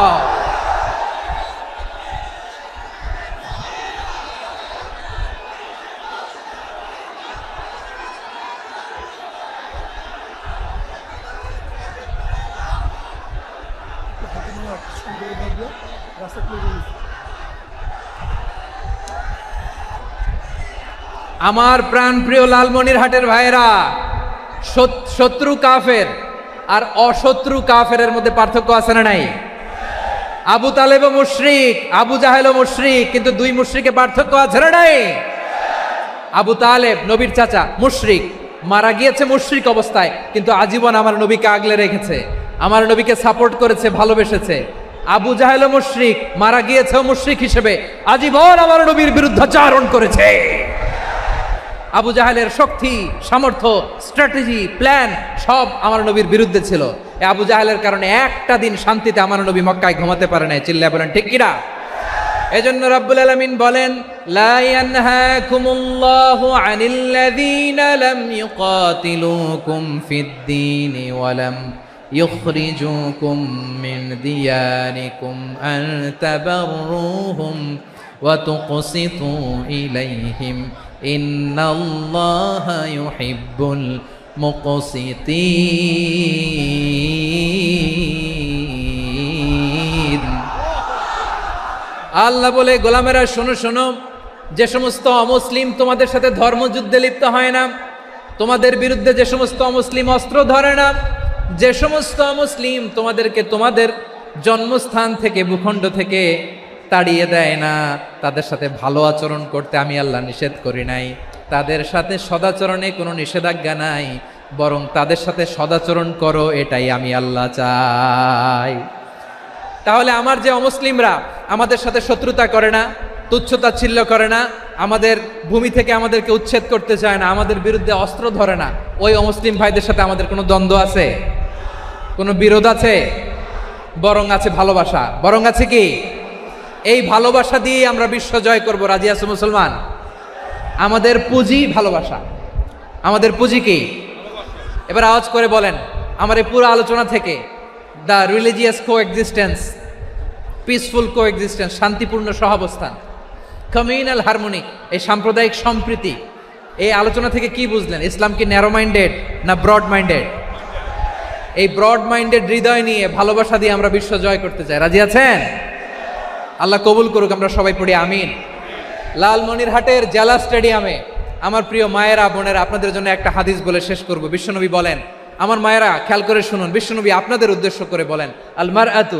আমার প্রাণ প্রিয় লালমনিরহাটের ভাইয়েরা, শত্রু কাফের আর অশত্রু কাফেরের মধ্যে পার্থক্য আছে না নাই? আবু তালেবও মুশরিক, আবু জাহেলও মুশরিক, কিন্তু দুই মুশরিকে পার্থক্য আছে না নাই? আবু তালেব নবীর চাচা, মুশরিক, মারা গিয়েছে মুশরিক অবস্থায়, কিন্তু আজীবন আমার নবীকে আগলে রেখেছে, আমার নবীকে সাপোর্ট করেছে, ভালোবেসেছে। আবু জাহেলও মুশরিক, মারা গিয়েছে মুশরিক হিসেবে, আজীবন আমার নবীর বিরুদ্ধাচারণ করেছে। আবু জাহেলের শক্তি, সামর্থ্য, স্ট্র্যাটেজি, প্ল্যান সব আমার নবীর বিরুদ্ধে ছিল। এই আবু জাহেলের কারণে একটা দিন শান্তিতে আমার নবী মক্কায় ঘুমাতে পারে নাই, চিল্লায় বলেন ঠিক কিনা। এজন্য রব্বুল আলামিন বলেন, লা ইয়ানহাকুমুল্লাহু আনিল্লাযীনা লাম ইউকাতিলুকুম ফিদ-দীন ওয়া লাম ইখরিজুকুম মিন দিয়ারিকুম আন তাবাররুহুম ওয়া তুকসিতু ইলাইহিম ইন্নাল্লাহা ইউহিব্বুল মুকসিতিন। আল্লাহ বলে, গোলামেরা শোনো শোনো, যে সমস্ত অমুসলিম তোমাদের সাথে ধর্মযুদ্ধে লিপ্ত হয় না, তোমাদের বিরুদ্ধে যে সমস্ত অমুসলিম অস্ত্র ধরে না, যে সমস্ত অমুসলিম তোমাদেরকে তোমাদের জন্মস্থান থেকে, ভূখণ্ড থেকে তাড়িয়ে দেয় না, তাদের সাথে ভালো আচরণ করতে আমি আল্লাহ নিষেধ করি নাই। তাদের সাথে সদাচরণে কোনো নিষেধাজ্ঞা নাই, বরং তাদের সাথে সদাচরণ করো, এটাই আমি আল্লাহ চাই। তাহলে আমার যে অমুসলিমরা আমাদের সাথে শত্রুতা করে না, তুচ্ছতাচ্ছিল্য করে না, আমাদের ভূমি থেকে আমাদেরকে উচ্ছেদ করতে চায় না, আমাদের বিরুদ্ধে অস্ত্র ধরে না, ওই অমুসলিম ভাইদের সাথে আমাদের কোনো দ্বন্দ্ব আছে? কোনো বিরোধ আছে? বরং আছে ভালোবাসা। বরং আছে কি? এই ভালোবাসা দিয়ে আমরা বিশ্ব জয় করব। রাজি আছো মুসলমান? আমাদের পুঁজি ভালোবাসা। আমাদের পুঁজি কি? এবার আওয়াজ করে বলেন, আমার এই পুরো আলোচনা থেকে the religious coexistence, peaceful coexistence, শান্তিপূর্ণ সহাবস্থান, কমিউনাল হারমোনি, এই সাম্প্রদায়িক সম্প্রীতি, এই আলোচনা থেকে কি বুঝলেন? ইসলাম কি ন্যারো মাইন্ডেড না ব্রড মাইন্ডেড? এই ব্রড মাইন্ডেড হৃদয় নিয়ে ভালোবাসা দিয়ে আমরা বিশ্ব জয় করতে চাই। রাজি আছেন? আল্লাহ কবুল করুক, আমরা সবাই পড়ি আমিন। লালমনিরহাটের জেলা স্টেডিয়ামে আমার প্রিয় মায়েরা বোনেরা, আপনাদের জন্য একটা হাদিস বলে শেষ করব। বিশ্বনবী বলেন, আমার মায়েরা খেয়াল করে শুনুন, বিশ্বনবী আপনাদের উদ্দেশ্য করে বলেন, আল মারআতু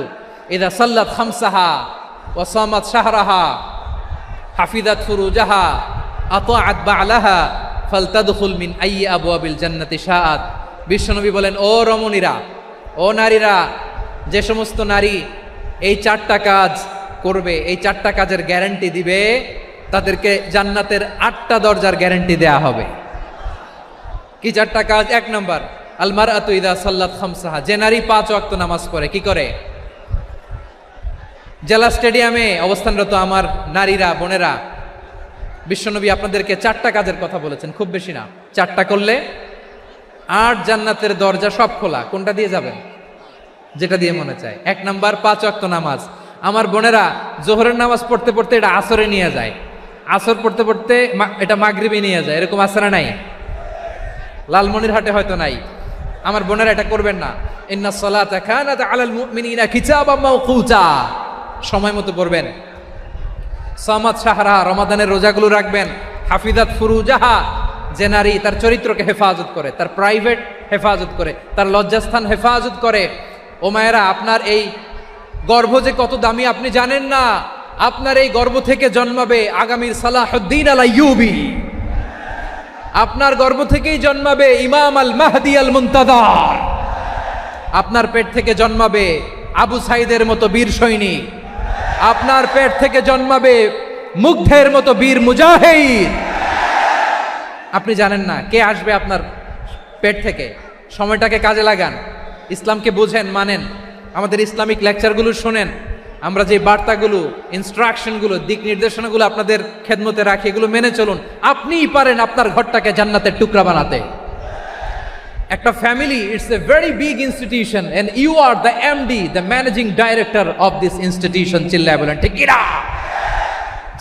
ইযা সাল্লাত খামসাহা ওয়া সামাত শাহরাহা হাফিজাত ফুরুজাহা আতাআত বা'লাহা ফালতাদখুল মিন আইয়ি আবওয়াবিল জান্নাতি শাআত। বিশ্বনবী বলেন, ও রমণীরা, ও নারীরা, যে সমস্ত নারী এই 4টা কাজ করবে, এই 4টা কাজের গ্যারান্টি দিবে, তাদেরকে জান্নাতের 8টা দরজার গ্যারান্টি দেয়া হবে। কি 4টা কাজ? 1 নাম্বার, আল মারআতু ইযা সাল্লাত খামসাহা, যে নারী 5 ওয়াক্ত নামাজ পড়ে। কি করে? জেলা স্টেডিয়ামে অবস্থানরত আমার নারীরা বোনেরা, বিশ্বনবী আপনাদেরকে 4টা কাজের কথা বলেছেন, খুব বেশি না। 4টা করলে 8 জান্নাতের দরজা সব খোলা। কোনটা দিয়ে যাবেন? যেটা দিয়ে মনে চায়। 1 নাম্বার 5 ওয়াক্ত নামাজ। আমার বোনেরা জোহরের নামাজ পড়তে পড়তে এটা আসরে নিয়ে যায়, আসর পড়তে পড়তে এটা মাগরিবে নিয়ে যায়। এরকম আসরে নাই? লালমনিরহাটে হয়তো নাই। আমার বোনেরা এটা করবেন না। ইন্নাস সালাতা কানাত আলাল মুমিনিনা কিতাবাম মাওকুতা, সময় মতো পড়বেন। সামাত শাহরা, রমাদানের রোজাগুলো রাখবেন। হাফিজাত ফুরুজাহা, যে নারী তার চরিত্রকে হেফাজত করে, তার প্রাইভেট হেফাজত করে, তার লজ্জাস্থান হেফাজত করে। ও মায়েরা, আপনার এই গর্ভ যে কত দামি আপনি জানেন না। আপনার এই গর্ভ থেকে জন্মাবে আগামীর সালাহুদ্দিন আল আইয়ুবী। আপনার গর্ভ থেকেই জন্মাবে ইমাম আল মাহদি আল মুনতাজার। আপনার পেট থেকে জন্মাবে আবু সাইদের মতো বীর সৈনিক। আপনার পেট থেকে জন্মাবে মুগ্ধের মতো বীর মুজাহিদ। আপনি জানেন না কে আসবে আপনার পেট থেকে। সময়টাকে কাজে লাগান, ইসলামকে বুঝেন, মানেন, আমাদের ইসলামিক লেকচারগুলো শোনেন। আমরা যে বার্তাগুলো, ইনস্ট্রাকশনগুলো, দিক নির্দেশনাগুলো আপনাদের খেদমতে রাখি, এগুলো মেনে চলুন। আপনিই পারেন আপনার ঘরটাকে জান্নাতের টুকরা বানাতে। একটা family, it's a very big institution and you are the MD, the managing director of this institution. চিল্লায় বলেন ঠিক কিনা?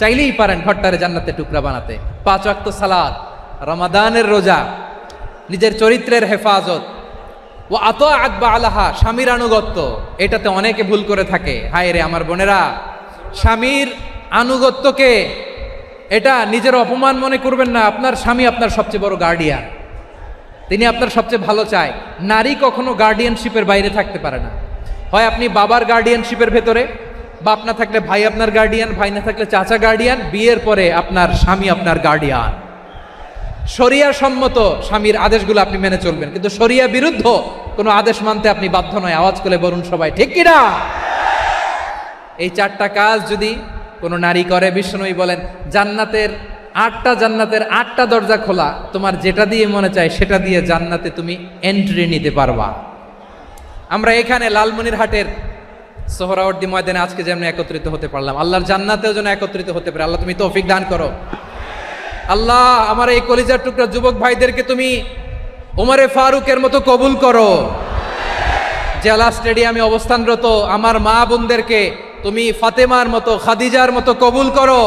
চাইলেই পারেন ঘরটারে জান্নাতের টুকরা বানাতে। 5 ওয়াক্ত সালাত, রমাদানের রোজা, নিজের চরিত্রের হেফাজত, ও আতাআত বা'লাহা, স্বামীর আনুগত্য। এটাতে অনেকে ভুল করে থাকে। হায় রে আমার বোনেরা, স্বামীর আনুগত্যকে এটা নিজের অপমান মনে করবেন না। আপনার স্বামী আপনার সবচেয়ে বড় গার্ডিয়ান, তিনি আপনার সবচেয়ে ভালো চায়। নারী কখনো গার্ডিয়ানশিপের বাইরে থাকতে পারে না। হয় আপনি বাবার গার্ডিয়ানশিপের ভেতরে, বাপ না থাকলে ভাই আপনার গার্ডিয়ান, ভাই না থাকলে চাচা গার্ডিয়ান, বিয়ের পরে আপনার স্বামী আপনার গার্ডিয়ান। শরিয়া সম্মত স্বামীর আদেশগুলো আপনি মেনে চলবেন, কিন্তু শরিয়া বিরুদ্ধ কোনো আদেশ মানতে আপনি বাধ্য নয়। আওয়াজ করে বলুন সবাই ঠিক কিনা? এই 4টা কাজ যদি কোনো নারী করে, বিশ্বনবী বলেন জান্নাতের 8টা দরজা খোলা। তোমার যেটা দিয়ে মনে চায় সেটা দিয়ে জান্নাতে তুমি এন্ট্রি নিতে পারবা। আমরা এখানে লালমনিরহাটের সোহরাওয়ার্দী ময়দানে আজকে যেমন একত্রিত হতে পারলাম, আল্লাহর জান্নাতেও যেন একত্রিত হতে পারে। আল্লাহ তুমি তৌফিক দান করো। আল্লাহ আমার এই কলিজার টুকরা যুবক ভাইদেরকে তুমি ওমরে ফারুকের মতো কবুল করো। জেলা স্টেডিয়ামে অবস্থানরত আমার মা বোনদেরকে তুমি ফাতেমার মতো, খাদিজার মতো কবুল করো।